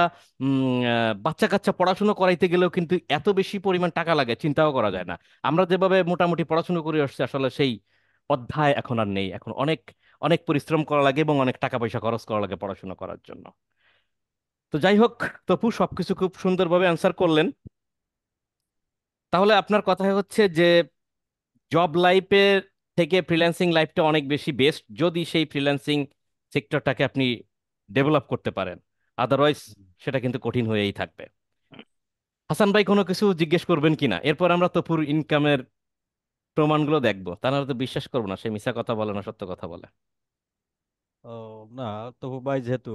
বাচ্চা কাচ্চা পড়াশোনা করাইতে গেলেও কিন্তু এত বেশি পরিমাণ টাকা লাগে, চিন্তাও করা যায় না। আমরা যেভাবে মোটামুটি পড়াশোনা করে আসছি, আসলে সেই অধ্যায় এখন আর নেই, এখন অনেক অনেক পরিশ্রম করা লাগে এবং অনেক টাকা পয়সা খরচ করা লাগে পড়াশোনা করার জন্য। তো যাই হোক, তপু সবকিছু খুব সুন্দরভাবে অ্যান্সার করলেন। তাহলে আপনার কথা হচ্ছে যে জব লাইফের থেকে ফ্রিল্যান্সিং লাইফটা অনেক বেশি বেস্ট, যদি সেই ফ্রিল্যান্সিং সেক্টরটাকে আপনি ডেভেলপ করতে পারেন, আদারওয়াইজ সেটা কিন্তু কঠিন হয়েই থাকবে। হাসান ভাই কোনো কিছু জিজ্ঞেস করবেন কিনা? এরপর আমরা তপুর ইনকামের প্রমাণগুলো দেখবো, তা নাহলে তো বিশ্বাস করবো না সে মিছা কথা বলে না সত্য কথা বলে। ও, না, তবু ভাই যেহেতু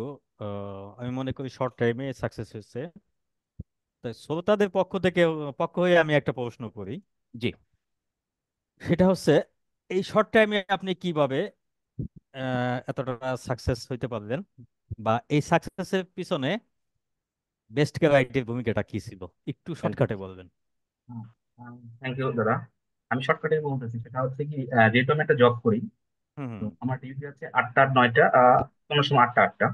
আমি মনে করি শর্ট টাইমে সাকসেস হয়েছে, তাই শ্রোতাদের পক্ষ হয়ে আমি একটা প্রশ্ন করি। জি। সেটা হচ্ছে, এই শর্ট টাইমে আপনি কিভাবে এতটা সাকসেস হইতে পারলেন, বা এই সাকসেসের পিছনে বেস্ট ক্যারাইটের ভূমিকাটা কি ছিল, একটু শর্টকাটে বলবেন। থ্যাংক ইউ দাদা। আমি শর্টকাটে বলতেছি, সেটা হচ্ছে কি, যেহেতু আমি একটা জব করি, হুম তো হুম। আমার ডিউটি আছে 8টা 9টা, কোনো সময় 8টা 8টা।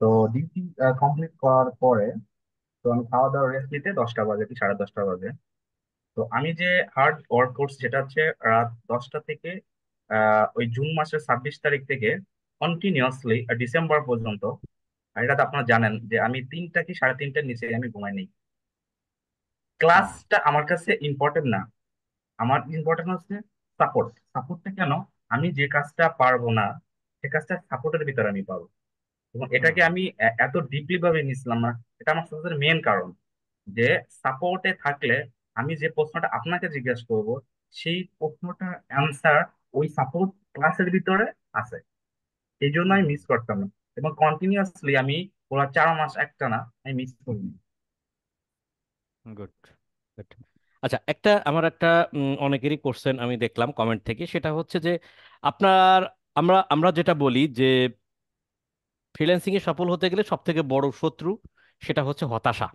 তো ডিউটি কমপ্লিট করার পরে তো আমি খাওয়া দাওয়া রেস্ট নিতে 10টা বাজে কি 10:30 বাজে। তো আমি যে হার্ড ওয়ার্ক করছি সেটা হচ্ছে রাত 10টা থেকে ওই জুন মাসের 26 তারিখ থেকে কন্টিনিউয়াসলি ডিসেম্বর পর্যন্ত। আর এটা তো আপনারা জানেন যে আমি 3টা কি 3:30টার নিচে আমি ঘুমাই নেই। হুম ক্লাসটা আমার কাছে ইম্পর্টেন্ট না, আমার ইম্পর্টেন্ট হচ্ছে সাপোর্ট। সাপোর্টটা কেন? আমি যে কাজটা পারবো না সে কাজটা সাপোর্টের ভিতরে আমি পাবো, এবং হুম এটাকে হুম। আমি এত ডিপলি ভাবে নিছিলাম না। এটা আমার সবচেয়ে মেন কারণ যে সাপোর্টে থাকলে আমি যে প্রশ্নটা আপনাকে জিজ্ঞেস করব সেই প্রশ্নটার অ্যান্সার ওই সাপোর্ট ক্লাসের ভিতরে আছে। এই জন্য হুম আমি হুম। মিস করতাম না, এবং কন্টিনিউয়াসলি আমি পুরো 4 মাস একটানা আমি মিস করিনি। Good good. আচ্ছা, আমার একটা অনেকেরই কোশ্চেন আমি দেখলাম কমেন্ট থেকে, সেটা হচ্ছে যে আপনার আমরা আমরা যেটা বলি যে ফ্রিল্যান্সিং এ সফল হতে গেলে সব থেকে বড় শত্রু সেটা হচ্ছে হতাশা।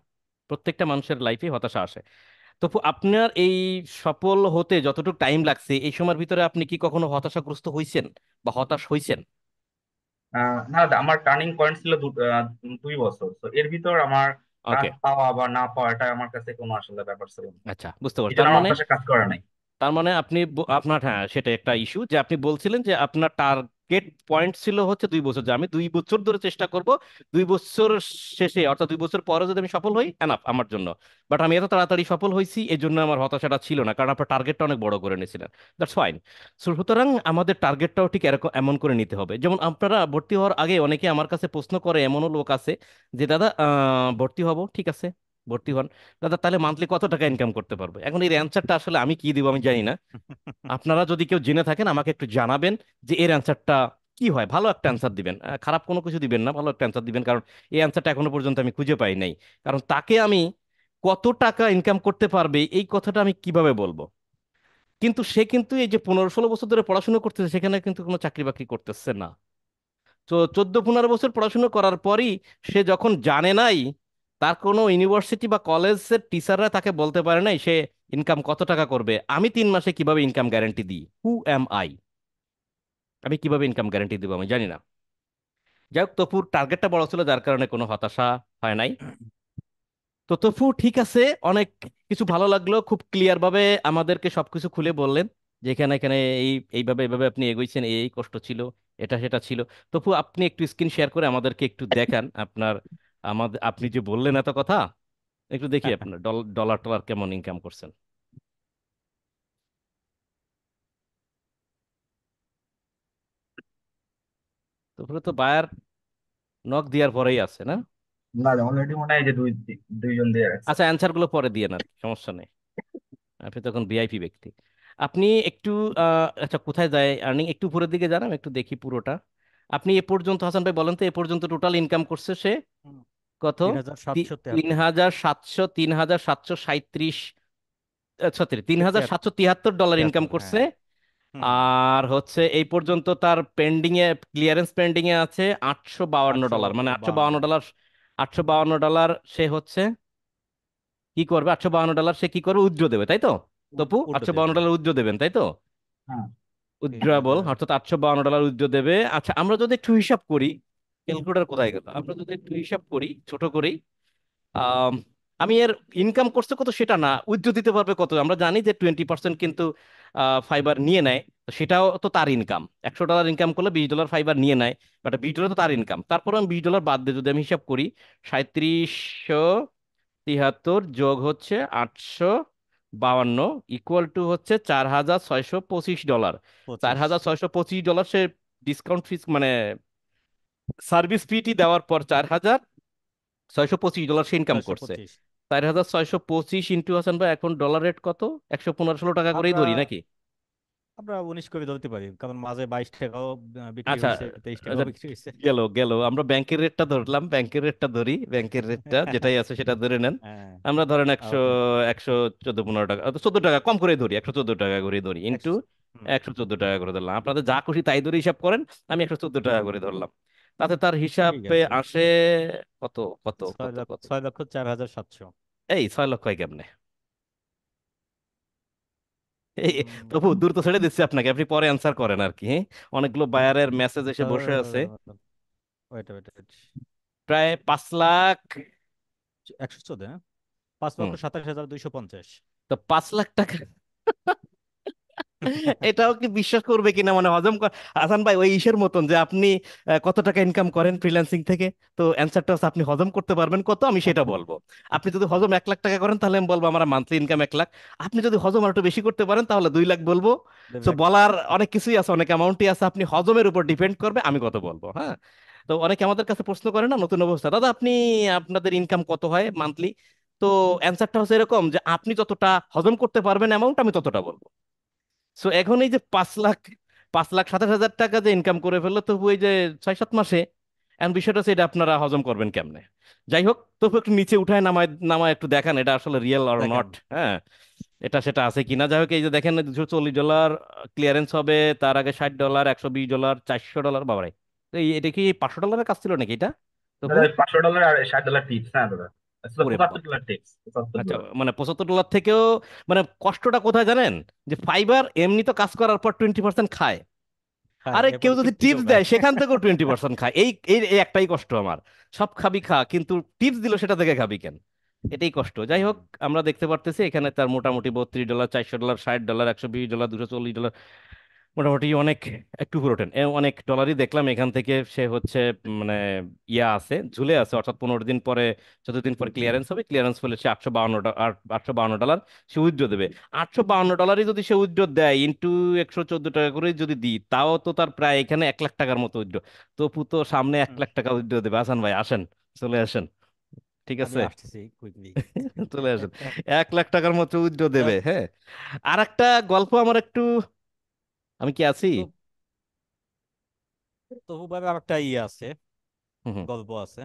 প্রত্যেকটা মানুষের লাইফে হতাশা আসে। তো আপনার এই সফল হতে যতটুকু টাইম লাগছে এই সময়ের ভিতরে আপনি কি কখনো হতাশাগ্রস্ত হয়েছেন বা হতাশ হয়েছেন? না দাদা, আমার টার্নিং পয়েন্ট ছিল 2 বছর। তো এর ভিতর আমার কাজ ওকে। পাওয়া বা না পাওয়া এটা আমার কাছে কোনো আসলে ব্যাপার ছিল না। আচ্ছা, বুঝতে পারছি। এই জন্য তার আমার মানে হতাশা কাজ করে নাই। তার মানে আপনি আপনার, হ্যাঁ সেটা একটা ইস্যু যে আপনি বলছিলেন যে আপনার টার্গেট পয়েন্ট ছিল হচ্ছে 2 বছর, যে আমি 2 বছর ধরে চেষ্টা করব, 2 বছর শেষে অর্থাৎ 2 বছর পরে যদি আমি সফল হই এনাফ আমার জন্য। বাট আমি এত তাড়াতাড়ি সফল হয়েছি এই জন্য আমার হতাশাটা ছিল না, কারণ আপনার টার্গেটটা অনেক বড় করে নিয়েছিলেন। That's fine. সুতরাং আমাদের টার্গেটটাও ঠিক এরকম এমন করে নিতে হবে। যেমন আপনারা ভর্তি হওয়ার আগে অনেকে আমার কাছে প্রশ্ন করে, এমনও লোক আছে যে দাদা ভর্তি হব, ঠিক আছে ভর্তি হন, দাদা তাহলে মান্থলি কত টাকা ইনকাম করতে পারবো? এখন এর অ্যান্সারটা আসলে আমি কি দিব আমি জানি না। আপনারা যদি কেউ জেনে থাকেন আমাকে একটু জানাবেন যে এর অ্যান্সারটা কি হয়। ভালো একটা অ্যান্সার দিবেন, খারাপ কোনো কিছু দিবেন না, ভালো একটা অ্যান্সার দিবেন, কারণ এই অ্যান্সারটা এখনো পর্যন্ত আমি খুঁজে পাই নাই। কারণ তাকে আমি কত টাকা ইনকাম করতে পারবে এই কথাটা আমি কিভাবে বলবো? কিন্তু সে কিন্তু এই যে 15-16 বছর ধরে পড়াশোনা করতেছে সেখানে কিন্তু কোনো চাকরি বাকরি করতেছে না। তো 14-15 বছর পড়াশোনা করার পরই সে যখন জানে নাই, তার কোনো ইউনিভার্সিটি বা কলেজের টিচাররা তাকে বলতে পারে নাই সে ইনকাম কত টাকা করবে, আমি 3 মাসে কিভাবে ইনকাম গ্যারান্টি দিই? হু অ্যাম আই? আমি কিভাবে ইনকাম গ্যারান্টি দিব আমি জানি না। যাই হোক, তপুর টার্গেটটা বড় ছিল যার কারণে কোনো হতাশা হয় নাই। তো তপু ঠিক আছে, অনেক কিছু ভালো লাগলো, খুব ক্লিয়ার ভাবে আমাদেরকে সবকিছু খুলে বললেন যে এখানে এখানে এইভাবে এইভাবে আপনি এগোইছেন, এই কষ্ট ছিল, এটা সেটা ছিল। তপু আপনি একটু স্ক্রিন শেয়ার করে আমাদেরকে একটু দেখান আপনার, আপনি যে বললেন এত কথা, একটু দেখি আপনার ডলার টলার কেমন ইনকাম করছেন। তারপরে তো বায়ার নক দেওয়ার পরেই আছে না? না, অলরেডি মনে হয় যে দুইজন দিয়ে রাখছে। আচ্ছা, অ্যান্সার গুলো পরে দিয়ে আর কি, সমস্যা নেই। আপনি তখন ভিআইপি ব্যক্তি। আপনি একটু আচ্ছা, কোথায় যায় আর্নিং, একটু উপরের দিকে যান, আমি একটু দেখি পুরোটা। আপনি এ পর্যন্ত, হাসান ভাই বলেন তো, এ পর্যন্ত টোটাল ইনকাম করছে সে কত? 3773। 3,700, 3,737, সরি, তিন হাজার তিয়াত্তর। সাতশো তিয়াত্তর ডলার ইনকাম তিয়াত্তর, হ্যাঁ। করছে। হুম হুম। আর হচ্ছে এই পর্যন্ত তার পেন্ডিং এ, ক্লিয়ারেন্স পেন্ডিং এ আছে 852 ডলার, মানে আটশো 852। বাউান্ন ডলার 852 ডলার সে হচ্ছে কি করবে? 852 ডলার সে কি করবে? উজ্জ্ব দেবে, তাই তো? তপু উল্টো আটশো দেবে, বাউন্ন হ্যাঁ। ডলার উজ্জ্ব দেবেন, তাই তো? হ্যাঁ। তিন উইথড্রয়াবল হাজার অর্থাৎ 852 ডলার উইথড্র দেবে। আচ্ছা, আমরা যদি একটু হিসাব করি, ক্যালকুলেটর কোথায় গেল, আমরা যদি একটু হিসাব করি ছোট করেই, আম, আমি এর ইনকাম করছে কত সেটা না, উইথড্র দিতে পারবে কত, আমরা জানি যে 20% কিন্তু ফাইবার নিয়ে নেয়। তো সেটাও তো তার ইনকাম, 100 ডলার ইনকাম করলে 20 ডলার ফাইবার নিয়ে নেয়, বাট 20 ডলার তো তার ইনকাম। তারপর আমি 20 ডলার বাদ দিয়ে যদি আমি হিসাব করি, 3773 যোগ হচ্ছে 852 ইকুয়াল টু হচ্ছে 4,625 ডলার। চার 25। হাজার ছয়শো পঁচিশ ডলার সে ডিসকাউন্ট ফিস মানে সার্ভিস ফিটি দেওয়ার পর 4,625 ডলার সে ইনকাম ছয়শো করছে। পঁচিশ 4,625 ইন্টু, হাসান ভাই এখন ডলার রেট কত? 115-16 টাকা করেই আমরা ধরি নাকি? আমরা 19 করে ধরতে পারি, কারণ মাঝে 22 টাকাও বিক্রি আচ্ছা, হয়েছে, 23 টাকাও আচ্ছা, বিক্রি হয়েছে। গেল গেল, আমরা ব্যাংকের রেটটা ধরলাম, ব্যাংকের রেটটা ধরি, ব্যাংকের রেটটা যেটাই আছে সেটা ধরে নেন। হ্যাঁ। আমরা ধরেন একশো, ওকে। 114-15 টাকা, 14 টাকা কম করে ধরি, 114 টাকা করে ধরি ইন্টু হুম। 114 টাকা করে ধরলাম, আপনাদের যা খুশি তাই ধরে হিসাব করেন, আমি 114 টাকা করে ধরলাম। তাতে তার ঠিক হিসাবে আছে। আসে কত কত ছয় কত লক্ষ কত 6,04,700। এই 6 লক্ষ হয় কেমনে? এই উম, তবু দূর তো ছেড়ে দিচ্ছি আপনাকে, আপনি পরে অ্যান্সার করেন আর কি, হ্যাঁ? অনেকগুলো বায়ারের মেসেজ এসে বসে আছে। ওয়েট ওয়েট ওয়েট, প্রায় 5 লাখ। 114, হ্যাঁ, 5,27,250। তো 5 লাখ টাকা এটাও কি বিশ্বাস করবে কিনা, মানে হাসান ভাই ওই ইসের মতন যে আপনি কত টাকা ইনকাম করেন ফ্রিল্যান্সিং থেকে, তো অ্যান্সারটা হচ্ছে আপনি হজম করতে পারবেন কত, আমি সেটা বলবো। আপনি যদি হজম 1 লাখ টাকা করেন তাহলে আমি বলবো আমার মান্থলি ইনকাম 1 লাখ। আপনি যদি হজম আর একটু বেশি করতে পারেন তাহলে 2 লাখ বলবো। তো দেখ, বলার অনেক কিছুই আছে, অনেক অ্যামাউন্টই আছে, আপনি হজমের উপর ডিপেন্ড করবে আমি কত বলবো, হ্যাঁ। তো অনেকে আমাদের কাছে প্রশ্ন করে না নতুন অবস্থা, দাদা আপনি আপনাদের ইনকাম কত হয় মান্থলি? তো অ্যান্সারটা হচ্ছে এরকম যে আপনি যতটা হজম করতে পারবেন অ্যামাউন্ট আমি ততটা বলবো। সো এখন এই যে 5 লাখ, 5,27,000 টাকা যে ইনকাম করে ফেললো, তবু এই যে 6-7 মাসে, এখন বিষয়টা হচ্ছে এটা আপনারা হজম করবেন কেমনে? যাই হোক, তবু একটু নিচে উঠায় নামায় নামায় একটু দেখান এটা আসলে রিয়েল অর দেখেন। নট, হ্যাঁ, এটা সেটা আছে কিনা। যাই হোক, এই যে দেখেন $240 ক্লিয়ারেন্স হবে, তার আগে $60, $120, $400, বাবারে। তো এটা কি $500 কাজ ছিল নাকি এটা তবু? দাদা $500 আর $60 টিপস, হ্যাঁ দাদা, আসলে ওরে $75 টিপস, পঁচাত্তর আচ্ছা, ডলার মানে $75 থেকেও, মানে কষ্টটা কোথায় জানেন? যে ফাইবার এমনি তো কাজ করার পর 20% খায়, হ্যাঁ, আরে কেউ এরপরে যদি টিপ দিতেও টিপস খায়। দেয় সেখান থেকেও 20% খায়, এই এই এই একটাই কষ্ট আমার। সব খাবি খা, কিন্তু টিপস দিল সেটা থেকে খাবি কেন? এটাই কষ্ট। যাই হুম। হোক, আমরা দেখতে পারতেছি এখানে তার মোটামুটি $32, $400, $60, $120, $240, মোটামুটি অনেক, একটু পুরোটেন অনেক ডলারই দেখলাম এখান থেকে। সে হচ্ছে মানে ইয়া আছে, ঝুলে আছে, অর্থাৎ 15 দিন পরে, 14 দিন পরে ক্লিয়ারেন্স হবে, ক্লিয়ারেন্স হলে সে $852 সে উইথড্র দেবে। $852 যদি সে উইথড্র দেয় ইন্টু 114 টাকা করে যদি দিই, তাও তো তার প্রায় এখানে 1 লাখ টাকার মতো উইথড্র। তো পুতো সামনে এক হুম। লাখ টাকা উইথড্র দেবে। আসান ভাই আসেন, চলে আসেন, ঠিক আমি আছে? আসতেছি কুইকলি। চলে আসেন, 1 লাখ টাকার মতো উইথড্র দেবে, হ্যাঁ। আর একটা গল্প আমার একটু, আমি কি আছি? তো তবু ভাবে আর একটা ইয়ে আছে, হুম হুম গল্প আছে।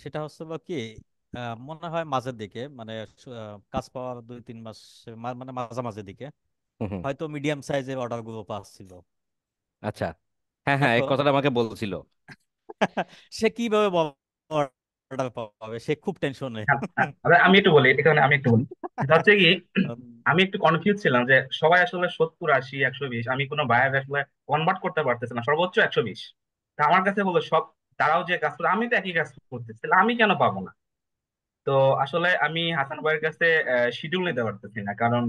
সেটা হচ্ছে বা কি, মনে হয় মাঝের দিকে, মানে কাজ পাওয়ার 2-3 মাস, মানে মাঝামাঝি দিকে হুম হুম। হয়তো মিডিয়াম সাইজের অর্ডার গুলো পাচ্ছিল। আচ্ছা, হ্যাঁ হ্যাঁ, এই এখন কথাটা আমাকে বলছিল। সে কিভাবে অর্ডার পাবে, সে খুব টেনশনে। হ্যাঁ, হ্যাঁ। আমি একটু বলি, এখানে আমি একটু বলি, এটা হচ্ছে কি, আমি একটু কনফিউজ ছিলাম যে সবাই আসলে 70, 80, 120, আমি কোনো বায়ার আসলে কনভার্ট করতে পারতেছি না, সর্বোচ্চ 120। তা আমার কাছে বলো সব, তারাও যে কাজ করে আমি তো একই কাজ করতেছি, তাহলে আমি কেন পাবো না? তো আসলে আমি হাসান ভাইয়ের কাছে শিডিউল নিতে পারতেছি না, কারণ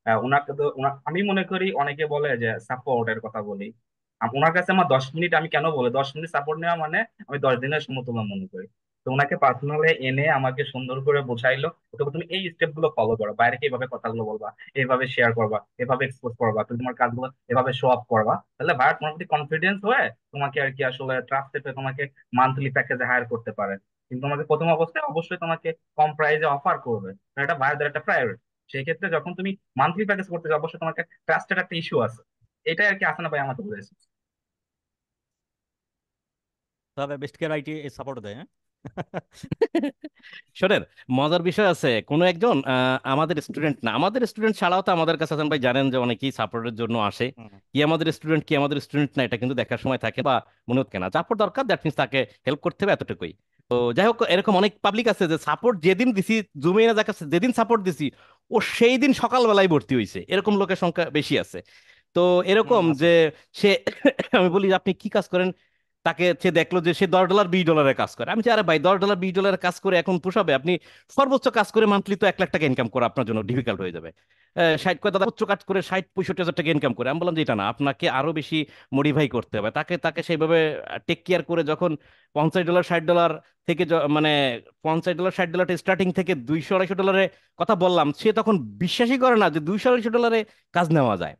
ওনাকে তো আমি মনে করি অনেকে বলে যে সাপোর্টের কথা বলি, ওনার কাছে আমার 10 মিনিট, আমি কেন বলে 10 মিনিট সাপোর্ট নেওয়া মানে আমি 10 দিনের সমতুল্য মনে করি। তো ওনাকে পার্সোনালি এনে আমাকে সুন্দর করে বোঝাইলো, তো তুমি এই স্টেপ গুলো ফলো করো, বাইরেকে এইভাবে কথাগুলো বলবা, এইভাবে শেয়ার করবা, এভাবে এক্সপোজ করবা, তুমি তোমার কাজগুলো এভাবে শো আপ করবা, তাহলে ভাইয়ার তোমার প্রতি কনফিডেন্স হয়ে তোমাকে আর কি আসলে ট্রাস্টে তোমাকে মান্থলি প্যাকেজে হায়ার করতে পারে। কিন্তু তোমাকে প্রথম অবস্থায় অবশ্যই তোমাকে কম প্রাইসে অফার করবে, কারণ এটা বায়ারদের একটা প্রায়োরিটি। সেই ক্ষেত্রে যখন তুমি মান্থলি প্যাকেজ করতে যাও, অবশ্যই তোমাকে ট্রাস্টের একটা ইস্যু আছে। এটাই আর কি আসানা ভাই আমাকে বলেছে। তাহলে বেস্ট কেয়ার আইটি সাপোর্ট দেয়, হ্যাঁ? শোনেন, মজার বিষয় আছে, কোনো একজন আমাদের স্টুডেন্ট না, আমাদের স্টুডেন্ট ছাড়াও তো আমাদের কাছে হাসান ভাই জানেন যে অনেকেই সাপোর্টের জন্য আসে। হুম। কি আমাদের স্টুডেন্ট, কি আমাদের স্টুডেন্ট না, এটা কিন্তু দেখার সময় থাকে বা মনে হচ্ছে না, সাপোর্ট দরকার, দ্যাট মিনস তাকে হেল্প করতে হবে, এতটুকুই। তো যাই হোক, এরকম অনেক পাবলিক আছে যে সাপোর্ট যেদিন দিছি, জুমে না যাকে যেদিন সাপোর্ট দিছি, ও সেই দিন সকালবেলায় ভর্তি হয়েছে, এরকম লোকের সংখ্যা বেশি আছে। তো এরকম আছে। যে সে আমি বলি যে আপনি কি কাজ করেন, তাকে সে দেখলো যে সে $10 $20 কাজ করে, আমি বলছি, আরে ভাই $10 $20 কাজ করে এখন পোষাবে? আপনি সর্বোচ্চ কাজ করে মান্থলি তো 1 লাখ টাকা ইনকাম করা আপনার জন্য ডিফিকাল্ট হয়ে যাবে। 60 দাদা উচ্চ কাজ করে 60-65 হাজার টাকা ইনকাম করে, আমি বললাম যে এটা না, আপনাকে আরো বেশি মডিফাই করতে হবে, তাকে তাকে সেইভাবে টেক কেয়ার করে যখন $50 $60 থেকে মানে $50 $60 স্টার্টিং থেকে 200 250 ডলারে কথা বললাম, সে তখন বিশ্বাসই করে না যে 200 250 ডলারে কাজ নেওয়া যায়,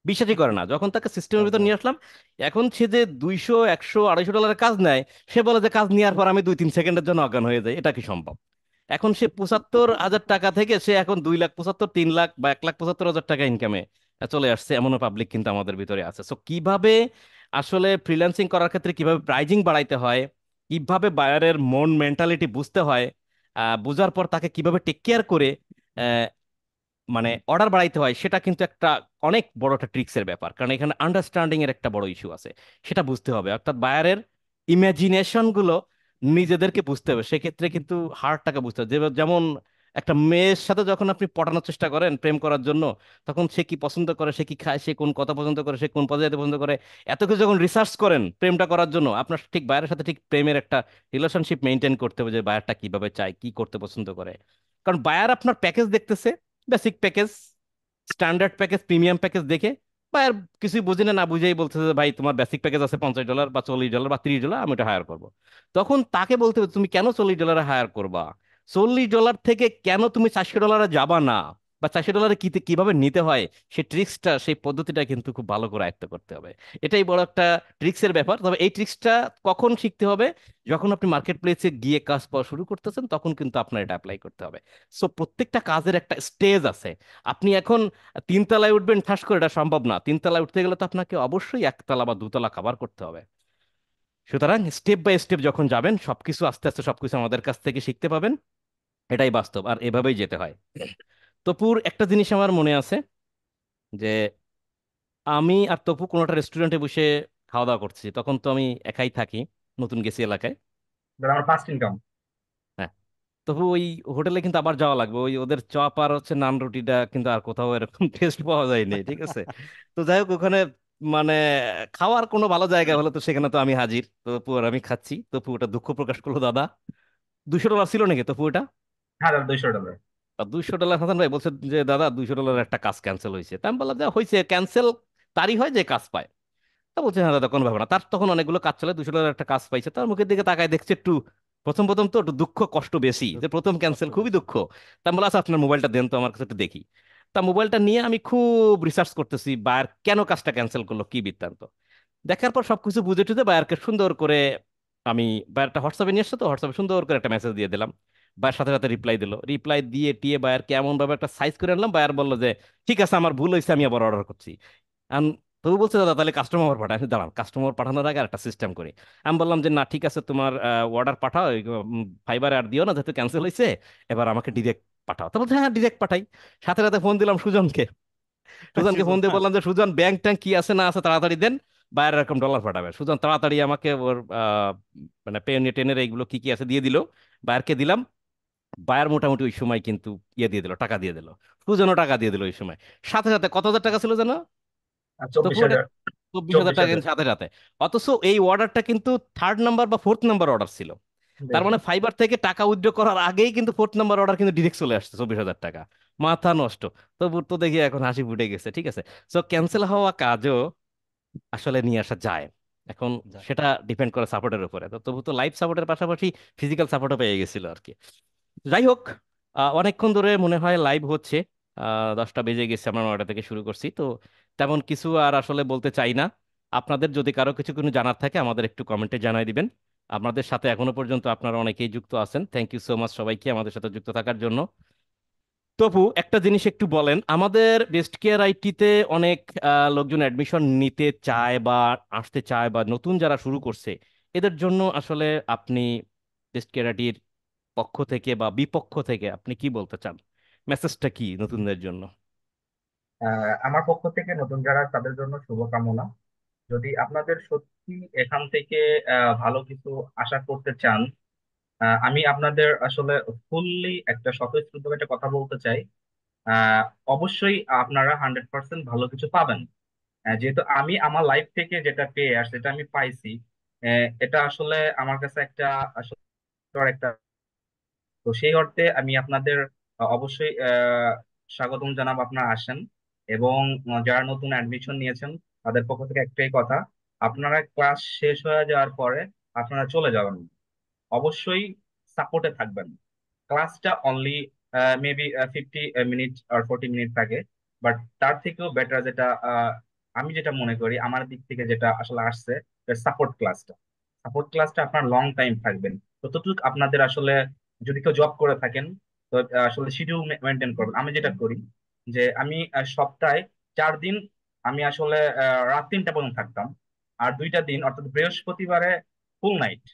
বিশ্বাসই করে না। যখন তাকে সিস্টেমের ভিতর নিয়ে আসলাম, এখন সে যে 200 100 250 ডলারের কাজ নেয়, সে বলে যে কাজ নেওয়ার পর আমি 2-3 সেকেন্ডের জন্য অজ্ঞান হয়ে যাই, এটা কি সম্ভব? এখন সে 75,000 টাকা থেকে সে এখন 2 লাখ 75, 3 লাখ বা 1 লাখ 75 হাজার টাকা ইনকামে চলে আসছে, এমনও পাবলিক কিন্তু আমাদের ভিতরে আছে। সো কিভাবে আসলে ফ্রিল্যান্সিং করার ক্ষেত্রে কিভাবে প্রাইজিং বাড়াইতে হয়, কিভাবে বায়ারের মন মেন্টালিটি বুঝতে হয়, বুঝার পর তাকে কিভাবে টেক কেয়ার করে মানে অর্ডার বাড়াইতে হয়, সেটা কিন্তু একটা অনেক বড় একটা ট্রিক্সের ব্যাপার, কারণ এখানে আন্ডারস্ট্যান্ডিং এর একটা বড় ইস্যু আছে। সেটা বুঝতে হবে, অর্থাৎ বায়ারের ইমাজিনেশন গুলো নিজেদেরকে বুঝতে হবে। সেক্ষেত্রে কিন্তু হার্টটাকে বুঝতে হবে। যেমন একটা মেয়ের সাথে যখন আপনি পটানোর চেষ্টা করেন প্রেম করার জন্য, তখন সে কি পছন্দ করে, সে কি খায়, সে কোন কথা পছন্দ করে, সে কোন পর্যায়ে যেতে পছন্দ করে, এত কিছু যখন রিসার্চ করেন প্রেমটা করার জন্য, আপনার ঠিক বায়ারের সাথে ঠিক প্রেমের একটা রিলেশনশিপ মেনটেন করতে হবে, যে বায়ারটা কিভাবে চায়, কি করতে পছন্দ করে। কারণ বায়ার আপনার প্যাকেজ দেখতেছে, basic package, standard package, premium package দেখে বায়ার কিছুই বুঝে না, না বুঝেই বলতেছে যে ভাই তোমার বেসিক প্যাকেজ আছে $50 বা $40 বা $30, আমি ওটা হায়ার করবো। তখন তাকে বলতে হবে তুমি কেন $40 হায়ার করবা, $40 থেকে কেন তুমি $400 যাবা না, বা $400 কিভাবে নিতে হয়, সেই ট্রিক্সটা, সেই পদ্ধতিটা কিন্তু খুব ভালো করে আয়ত্ত করতে হবে। এটাই বড় একটা ট্রিক্সের ব্যাপার। তবে এই ট্রিক্সটা কখন শিখতে হবে, যখন আপনি মার্কেট প্লেসে গিয়ে কাজ পাওয়া শুরু করতেছেন, তখন কিন্তু আপনার এটা অ্যাপ্লাই করতে হবে। সো প্রত্যেকটা কাজের একটা স্টেজ আছে। আপনি এখন 3 তলায় উঠবেন ঠাস করে, এটা সম্ভব না। 3 তলায় উঠতে গেলে তো আপনাকে অবশ্যই 1 তলা বা 2 তলা কভার করতে হবে। সুতরাং স্টেপ বাই স্টেপ যখন যাবেন, সবকিছু আস্তে আস্তে সবকিছু আমাদের কাছ থেকে শিখতে পাবেন। এটাই বাস্তব, আর এভাবেই যেতে হয়। তপুর একটা জিনিস আমার মনে আছে, যে আমি আর তপু কোনো একটা রেস্টুরেন্টে বসে খাওয়া দাওয়া করছি, তখন তো আমি একাই থাকি, নতুন গেছি এলাকায়। ধর আমার ফার্স্ট ইনকাম। হ্যাঁ, তবু ওই হোটেলে কিন্তু আবার যাওয়া লাগবে, ওই ওদের চপ আর হচ্ছে নান রুটিটা কিন্তু আর কোথাও এরকম টেস্ট পাওয়া যায়নি, ঠিক আছে। তো যাই হোক, ওখানে মানে খাওয়ার কোনো ভালো জায়গা হলো, তো সেখানে তো আমি হাজির, তো তপু আর আমি খাচ্ছি। তপু ওটা দুঃখ প্রকাশ করলো, দাদা $200 ছিল নাকি তপু ওটা? হ্যাঁ দাদা, $200। আর $200, হাসান ভাই বলছে যে দাদা $200 একটা কাজ ক্যান্সেল হয়েছে। তা আমি বললাম যে হয়েছে, ক্যান্সেল তারই হয় যে কাজ পায়। তা বলছে হ্যাঁ দাদা, কোনো ব্যাপার না। তার তখন অনেকগুলো কাজ চলে, $200 একটা কাজ পাইছে, তার মুখের দিকে তাকায় দেখছে একটু, প্রথম প্রথম তো একটু দুঃখ কষ্ট বেশি, যে প্রথম কষ্ট ক্যান্সেল, খুবই বেশি। দুঃখ। তা আমি বললাম আচ্ছা আপনার মোবাইলটা দেন তো আমার কাছে একটু দেখি। তা মোবাইলটা নিয়ে আমি খুব রিসার্চ করতেছি, বায়ার কেন কাজটা ক্যান্সেল করলো, কি বৃত্তান্ত। দেখার পর সবকিছু বুঝে টুঝে বায়ারকে সুন্দর করে আমি, বায়ারটা হোয়াটসঅ্যাপে নিয়ে আসছে, তো হোয়াটসঅ্যাপে সুন্দর করে একটা মেসেজ দিয়ে দিলাম। বায়ার সাথে সাথে রিপ্লাই দিল, রিপ্লাই দিয়ে টিয়ে বায়ারকে এমন ভাবে একটা সাইজ করে আনলাম, বায়ার বললো যে ঠিক আছে আমার ভুল হয়েছে, আমি আবার অর্ডার করছি। আম, তবু বলছে দাদা তাহলে কাস্টমার পাঠায়। আমি দাঁড়ান, কাস্টমার পাঠানোর আগে একটা সিস্টেম করি। আমি বললাম যে না ঠিক আছে, তোমার অর্ডার পাঠাও, ফাইবারে আর দিও না, যেহেতু ক্যান্সেল হয়েছে, এবার আমাকে ডিরেক্ট পাঠাও। তো বলছে হ্যাঁ ডিরেক্ট পাঠাই। সাথে সাথে ফোন দিলাম সুজনকে। সুজনকে ফোন সুজন দিয়ে বললাম যে সুজন, ব্যাংক ট্যাঙ্ক কি আছে না আছে তাড়াতাড়ি দেন, বাইরে এরকম ডলার পাঠাবে। সুজন তাড়াতাড়ি আমাকে ওর মানে পেনের টেনের এইগুলো কি কি আছে দিয়ে দিল, বায়ারকে দিলাম। বায়ার মোটামুটি ওই সময় কিন্তু ইয়ে দিয়ে দিল, টাকা দিয়ে দিল। সুজনও টাকা দিয়ে দিল ওই সময়। সাথে সাথে কত হাজার টাকা ছিল জানো? আর তো 24,000। 24,000 টাকা 24,000। কিন্তু সাথে সাথে। অথচ এই অর্ডারটা কিন্তু থার্ড নাম্বার বা ফোর্থ নাম্বার অর্ডার ছিল। তার দেখেন। মানে ফাইবার থেকে টাকা উইথড্র করার আগেই কিন্তু ফোর্থ নাম্বার অর্ডার কিন্তু ডিরেক্ট চলে আসছে 24,000 টাকা। মাথা নষ্ট। তো তো দেখি এখন হাসি ফুটে গেছে, ঠিক আছে। সো ক্যান্সেল হওয়া কাজও আসলে নিয়ে আসা যায়। এখন যায়। সেটা ডিপেন্ড করে সাপোর্টের উপরে। তো তবু তো লাইভ সাপোর্টের পাশাপাশি ফিজিক্যাল সাপোর্টও পেয়ে গেছিল আর কি। যাই হোক, অনেকক্ষণ ধরে মনে হয় লাইভ হচ্ছে। 10টা বেজে গেছে, আমরা 9টা থেকে শুরু করছি তো। তেমন কিছু আর আসলে বলতে চাই না। আপনাদের যদি কারো কিছু কোনো জানার থাকে আমাদের একটু কমেন্টে জানাই দিবেন। আপনাদের সাথে এখনো পর্যন্ত আপনারা অনেকেই যুক্ত আছেন, থ্যাংক ইউ সো মাচ সবাইকে আমাদের সাথে যুক্ত থাকার জন্য। তবু একটা জিনিস একটু বলেন, আমাদের বেস্ট কেয়ার আইটিতে অনেক লোকজন অ্যাডমিশন নিতে চায় বা আসতে চায়, বা নতুন যারা শুরু করছে, এদের জন্য আসলে আপনি বেস্ট কেয়ার আইটির পক্ষ থেকে বা বিপক্ষ থেকে আপনি কি বলতে চান? মেসেজটা কি নতুনদের জন্য? আমার পক্ষ থেকে নতুন যারা তাদের জন্য শুভকামনা। যদি আপনাদের সত্যি এখান থেকে ভালো কিছু আশা করতে চান, আমি আপনাদের আসলে ফুললি একটা স্বতঃস্ফূর্ত একটা কথা বলতে চাই। আহ, অবশ্যই আপনারা 100% ভালো কিছু পাবেন। যেহেতু আমি আমার লাইফ থেকে যেটা পেয়ে আসছি, যেটা আমি পাইছি, এটা আসলে আমার কাছে একটা আসলে একটা, তো সেই অর্থে আমি আপনাদের অবশ্যই স্বাগতম জানাবো, আপনারা আসেন। এবং যারা নতুন অ্যাডমিশন নিয়েছেন তাদের পক্ষ থেকে একটাই কথা, আপনারা ক্লাস শেষ হয়ে যাওয়ার পরে আপনারা চলে যাবেন, অবশ্যই সাপোর্টে থাকবেন। ক্লাসটা অনলি মেবি 50 মিনিট আর 40 মিনিট থাকে, বাট তার থেকেও বেটার যেটা আমি যেটা মনে করি আমার দিক থেকে যেটা আসলে আসছে, সাপোর্ট ক্লাসটা। সাপোর্ট ক্লাসটা আপনার লং টাইম থাকবেন, ততটুকু আপনাদের আসলে, যদি কেউ জব করে থাকেন তো আসলে শিডিউল মেনটেন করবেন। আমি যেটা করি যে আমি সপ্তাহে 4 দিন আমি আসলে রাত 3টা পর্যন্ত থাকতাম, আর 2টা দিন অর্থাৎ বৃহস্পতিবারে ফুল নাইট,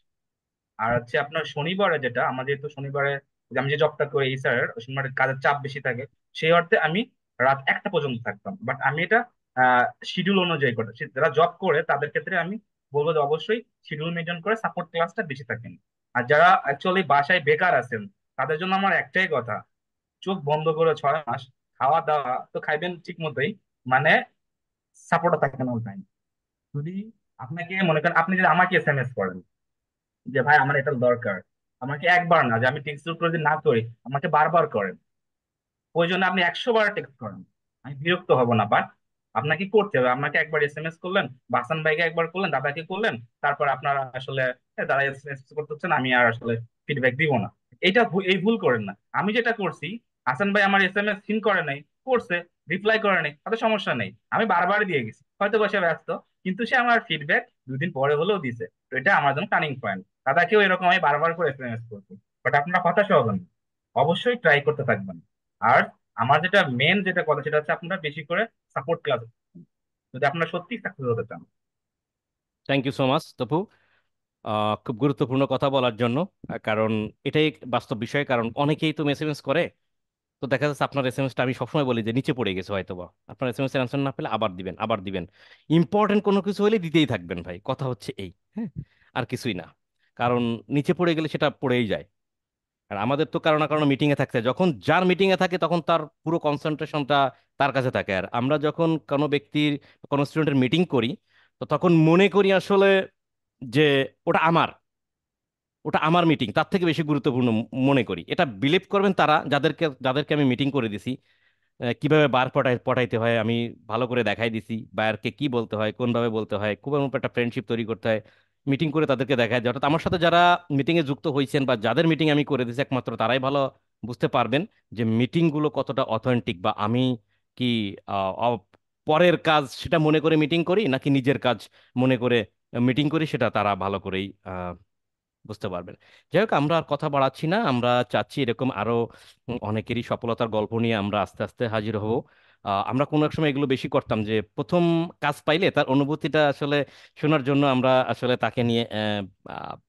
আর হচ্ছে আপনার শনিবারে, যেটা আমাদের তো শনিবারে যে আমি যে জবটা করি এই স্যারের ওই সময় কাজের চাপ বেশি থাকে, সেই অর্থে আমি রাত 1টা পর্যন্ত থাকতাম। বাট আমি এটা শিডিউল অনুযায়ী করতাম। যারা জব করে তাদের ক্ষেত্রে আমি বলবো যে অবশ্যই শিডিউল মেনটেন করে সাপোর্ট ক্লাসটা বেশি থাকেন। আর যারা অ্যাকচুয়ালি বাসায় বেকার আছেন তাদের জন্য আমার একটাই কথা, চোখ বন্ধ করে 6 মাস খাওয়া দাওয়া তো খাইবেন ঠিক মতোই, মানে সাপোর্টও থাকবেন অল টাইম। যদি আপনাকে মনে করেন আপনি যদি আমাকে এসএমএস করেন যে ভাই আমার এটা দরকার, আমাকে একবার না, যে আমি টেক্সট করে যদি না করি আমাকে বারবার করেন, প্রয়োজনে আপনি 100 বার টেক্সট করেন, আমি বিরক্ত হব না। বাট আপনাকে করতে হবে। আপনাকে একবার এসএমএস করলেন, বাসান ভাইকে একবার করলেন, দাদাকে করলেন, তারপর আপনারা আসলে দাদা এসএমএস করতেছেন আমি আর আসলে ফিডব্যাক দিব না, এই ভুল করেন না। আমি যেটা করছি, হাসান ভাই আমার এসএমএস সিন করে নাই, করছে, রিপ্লাই করে নাই, তাতে সমস্যা নেই, আমি বারবার দিয়ে গেছি, হয়তো বসে ব্যস্ত, কিন্তু সে আমার ফিডব্যাক 2 দিন পরে হলেও দিছে। তো এটা আমার জন্য টার্নিং পয়েন্ট। দাদাকেও এরকম আমি বারবার করে এসএমএস করছি। বাট আপনারা হতাশ হবেন না, অবশ্যই ট্রাই করতে থাকবেন। আর আমার যেটা মেন যেটা কথা সেটা হচ্ছে আপনারা বেশি করে সাপোর্ট ক্লাস, যদি আপনারা সত্যি সাকসেস হতে চান। Thank you so much Tapu, খুব গুরুত্বপূর্ণ কথা বলার জন্য। কারণ এটাই বাস্তব বিষয়, কারণ অনেকেই তো মেসেজ করে। তো দেখা যাচ্ছে আপনার এসএমএসটা, আমি সবসময় বলি যে নিচে পড়ে গেছে হয়তো বা, আপনার এসএমএস এর অ্যান্সার না পেলে আবার দিবেন, আবার দিবেন। ইম্পর্টেন্ট কোনো কিছু হলে দিতেই থাকবেন ভাই, কথা হচ্ছে এই। হ্যাঁ, আর কিছুই না। কারণ নিচে পড়ে গেলে সেটা পড়েই যায়। আর আমাদের তো কারো না কারো মিটিং এ থাকতে হয়। যখন যার মিটিং এ থাকে তখন তার পুরো কনসেন্ট্রেশনটা তার কাছে থাকে। আর আমরা যখন কোনো ব্যক্তির, কোনো স্টুডেন্টের মিটিং করি, তো তখন মনে করি আসলে যে ওটা আমার, ওটা আমার মিটিং, তার থেকে বেশি গুরুত্বপূর্ণ মনে করি। এটা বিলিভ করবেন তারা যাদেরকে যাদেরকে আমি মিটিং করে দিছি। কিভাবে বার পটাইতে হয় আমি ভালো করে দেখাই দিছি, বায়ারকে কি বলতে হয়, কোনভাবে বলতে হয়, খুব এমন একটা ফ্রেন্ডশিপ তৈরি করতে হয়, মিটিং করে তাদেরকে দেখায় যে, অর্থাৎ আমার সাথে যারা মিটিং এ যুক্ত হয়েছেন বা যাদের মিটিং আমি করে দিয়েছি একমাত্র তারাই ভালো বুঝতে পারবেন যে মিটিং গুলো কতটা অথেন্টিক, বা আমি কি পরের কাজ সেটা মনে করে মিটিং করি নাকি নিজের কাজ মনে করে মিটিং করি, সেটা তারা ভালো করেই বুঝতে পারবেন। যাই হোক, আমরা আর কথা বাড়াচ্ছি না, আমরা চাচ্ছি এরকম আরো অনেকেরই সফলতার গল্প নিয়ে আমরা আস্তে আস্তে হাজির হব। আমরা কোনো এক সময় এগুলো বেশি করতাম যে প্রথম কাজ পাইলে তার অনুভূতিটা আসলে শোনার জন্য আমরা আসলে তাকে নিয়ে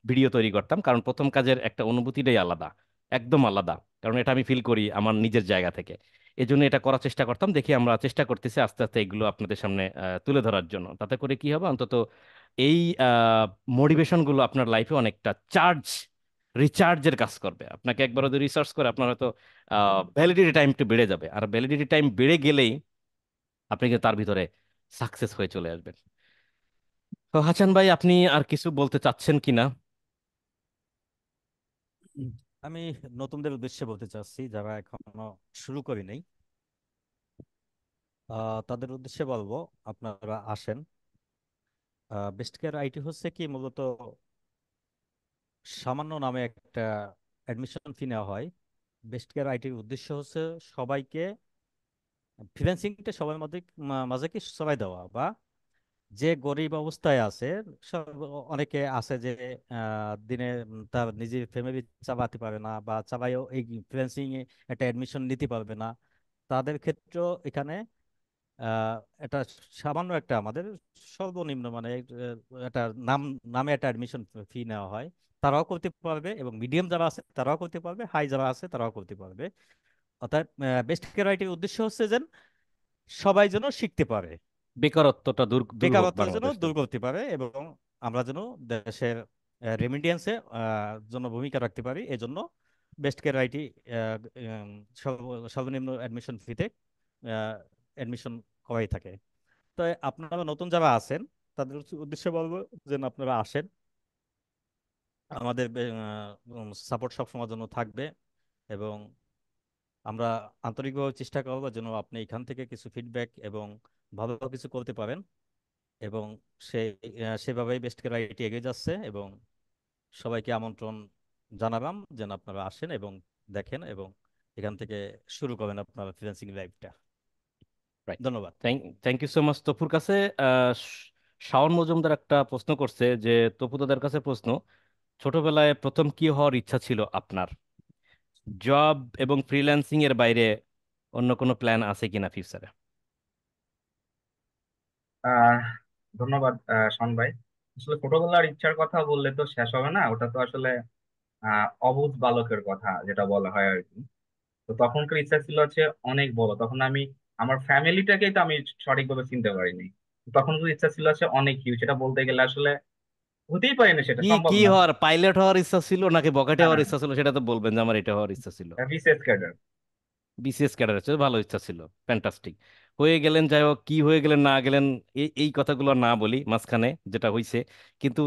ভিডিও তৈরি করতাম, কারণ প্রথম কাজের একটা অনুভূতিটাই আলাদা, একদম আলাদা। কারণ এটা আমি ফিল করি আমার নিজের জায়গা থেকে। এই জন্য এটা করার চেষ্টা করতাম। দেখি, আমরা চেষ্টা করতেছি আস্তে আস্তে এগুলো আপনাদের সামনে তুলে ধরার জন্য। তাতে করে কি হবে, অন্তত এই মোটিভেশন গুলো আপনার লাইফে অনেকটা রিচার্জের কাজ করবে। আপনাকে একবার যদি রিসার্চ করে আপনার হয়তো ভ্যালিডিটি টাইম একটু বেড়ে যাবে, আর ভ্যালিডিটি টাইম বেড়ে গেলেই আপনি কিন্তু তার ভিতরে সাকসেস হয়ে চলে আসবেন। তো হাসান ভাই, আপনি আর কিছু বলতে চাচ্ছেন কিনা? উম, আমি নতুনদের উদ্দেশ্যে বলতে চাচ্ছি যারা এখনো শুরু করি নাই, তাদের উদ্দেশ্যে বলবো আপনারা আসেন। বেস্ট কেয়ার আইটি হচ্ছে কি, মূলত সামান্য নামে একটা অ্যাডমিশন ফি নেওয়া হয়। বেস্ট কেয়ার আইটির উদ্দেশ্য হচ্ছে সবাইকে, ফ্রিল্যান্সিংটা সবার মধ্যে মাঝে কি সবাই দেওয়া, বা যে গরিব অবস্থায় আছে, সব, অনেকে আছে যে দিনে তার নিজের ফ্যামিলি চালাতে পারে না, বা চালাইও এই ফ্রিল্যান্সিং এ একটা অ্যাডমিশন নিতে পারবে না, তাদের ক্ষেত্রেও এখানে আহ, এটা সামান্য একটা আমাদের সর্বনিম্ন মানে একটা নামে একটা অ্যাডমিশন ফি নেওয়া হয়। তারাও করতে পারবে, এবং মিডিয়াম যারা আছে তারাও করতে পারবে, হাই যারা আছে তারাও করতে পারবে। অর্থাৎ বেস্ট ক্যারাইটির উদ্দেশ্য হচ্ছে যেন সবাই যেন শিখতে পারে, বেকারত্বটা দূর দূর হোক বেকারত্ব যেন বাংলাদেশে। দূর করতে পারে, এবং আমরা যেন দেশের রেমিডিয়েন্সে জন্য ভূমিকা রাখতে পারি। এজন্য বেস্ট কেয়ার আইটি সর্বনিম্ন অ্যাডমিশন ফিতে অ্যাডমিশন করাই থাকে। তো আপনারা নতুন যারা আছেন তাদের উদ্দেশ্যে বলবো যে আপনারা আসেন, আমাদের সাপোর্ট সবসময় জন্য থাকবে, এবং আমরা আন্তরিকভাবে চেষ্টা করবো যেন আপনি এখান থেকে কিছু ফিডব্যাক এবং ভালো কিছু করতে পারেন। এবং সেই সেভাবেই বেস্ট কেয়ার আইটি এগিয়ে যাচ্ছে, এবং সবাইকে আমন্ত্রণ জানালাম যেন আপনারা আসেন এবং দেখেন, এবং এখান থেকে শুরু করেন আপনার ফ্রিল্যান্সিং লাইফটা। রাইট। ধন্যবাদ। থ্যাংক ইউ সো মাচ তপুর কাছে। শাওন মজুমদার একটা প্রশ্ন করছে যে, তপু দাদার কাছে প্রশ্ন, ছোটবেলায় প্রথম কি হওয়ার ইচ্ছা ছিল আপনার? জব এবং ফ্রিল্যান্সিং এর বাইরে অন্য কোনো প্ল্যান আছে কিনা ফিউচারে? আহ ধন্যবাদ শোন ভাই। আসলে ছোটবেলার ইচ্ছার কথা বললে তো শেষ হবে না, ওটা তো আসলে অবুঝ বালকের কথা যেটা বলা হয় আর কি। তো তখনকার ইচ্ছা ছিল হচ্ছে অনেক বড়, তখন আমি আমার ফ্যামিলিটাকেই তো আমি সঠিকভাবে চিনতে পারিনি। তখন তো ইচ্ছা ছিল হচ্ছে অনেক হিউজ, সেটা বলতে গেলে আসলে হতেই পারে না, সেটা কি সম্ভব কি না। হওয়ার, পাইলট হওয়ার ইচ্ছা ছিল নাকি বকেটে না না হওয়ার না, ইচ্ছা ছিল, সেটা তো বলবেন যে আমার এটা হওয়ার ইচ্ছা ছিল। BCS cadre. বিসিএস ক্যাডার হচ্ছে ভালো ইচ্ছা ছিল, ফ্যান্টাস্টিক। হয়ে গেলেন, যাই হোক কি হয়ে গেলেন না গেলেন, এই এই কথাগুলো না বলি মাঝখানে যেটা হয়েছে। কিন্তু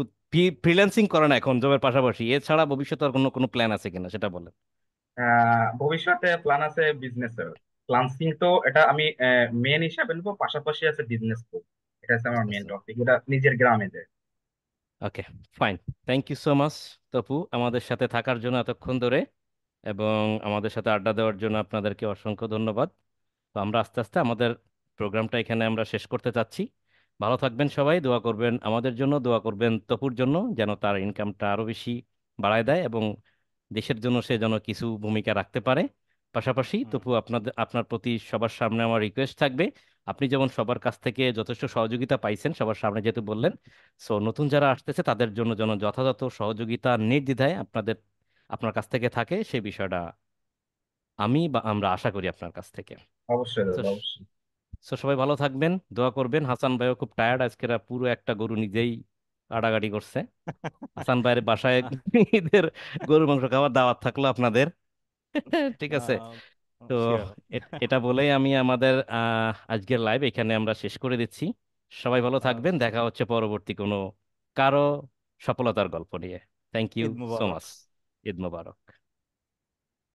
ফ্রিল্যান্সিং করেন এখন জবের পাশাপাশি, এছাড়া ভবিষ্যতে আর কোনো কোনো প্ল্যান আছে কিনা সেটা বলেন। ভবিষ্যতে প্ল্যান আছে বিজনেসের। ফ্রিল্যান্সিং তো এটা আমি মেন হিসাবে নেবো, পাশাপাশি আছে বিজনেস করব। এটা হচ্ছে আমার মেন টপিক, এটা নিজের গ্রামে যে। Okay, fine. Thank you so much Topu, আমাদের সাথে থাকার জন্য এতক্ষণ ধরে, এবং আমাদের সাথে আড্ডা দেওয়ার জন্য আপনাদেরকে অসংখ্য ধন্যবাদ। তো আমরা আস্তে আস্তে আমাদের প্রোগ্রামটা এখানে আমরা শেষ করতে চাচ্ছি। ভালো থাকবেন সবাই, দোয়া করবেন আমাদের জন্য, দোয়া করবেন তপুর জন্য, যেন তার ইনকামটা আরো বেশি বাড়ায় দেয় এবং দেশের জন্য সে যেন কিছু ভূমিকা রাখতে পারে। পাশাপাশি হুম। তপু, আপনার প্রতি সবার সামনে আমার রিকোয়েস্ট থাকবে, আপনি যেমন সবার কাছ থেকে যথেষ্ট সহযোগিতা পাইছেন, সবার সামনে যেহেতু বললেন, সো নতুন যারা আসতেছে তাদের জন্য যেন যথাযথ সহযোগিতা নির্দ্বিধায় আপনার কাছ থেকে থাকে, সেই বিষয়টা আমি বা আমরা আশা করি আপনার কাছ থেকে। অবশ্যই তো দাদা, অবশ্যই। সবাই ভালো থাকবেন, দোয়া করবেন। হাসান ভাইও খুব টায়ার্ড আজকে, পুরো একটা গরু নিজেই কাটাকাটি করছে। হাসান ভাইয়ের বাসায় ঈদের গরুর মাংস খাওয়ার দাওয়াত থাকলো আপনাদের। ঠিক আছে। তো শিওর। এটা বলেই আমি আমাদের আজকের লাইভ এখানে আমরা শেষ করে দিচ্ছি। সবাই ভালো থাকবেন, দেখা হচ্ছে পরবর্তী কোনো কারো সফলতার গল্প নিয়ে। থ্যাংক ইউ ঈদ সো মুবারক। মাচ। ঈদ মোবারক।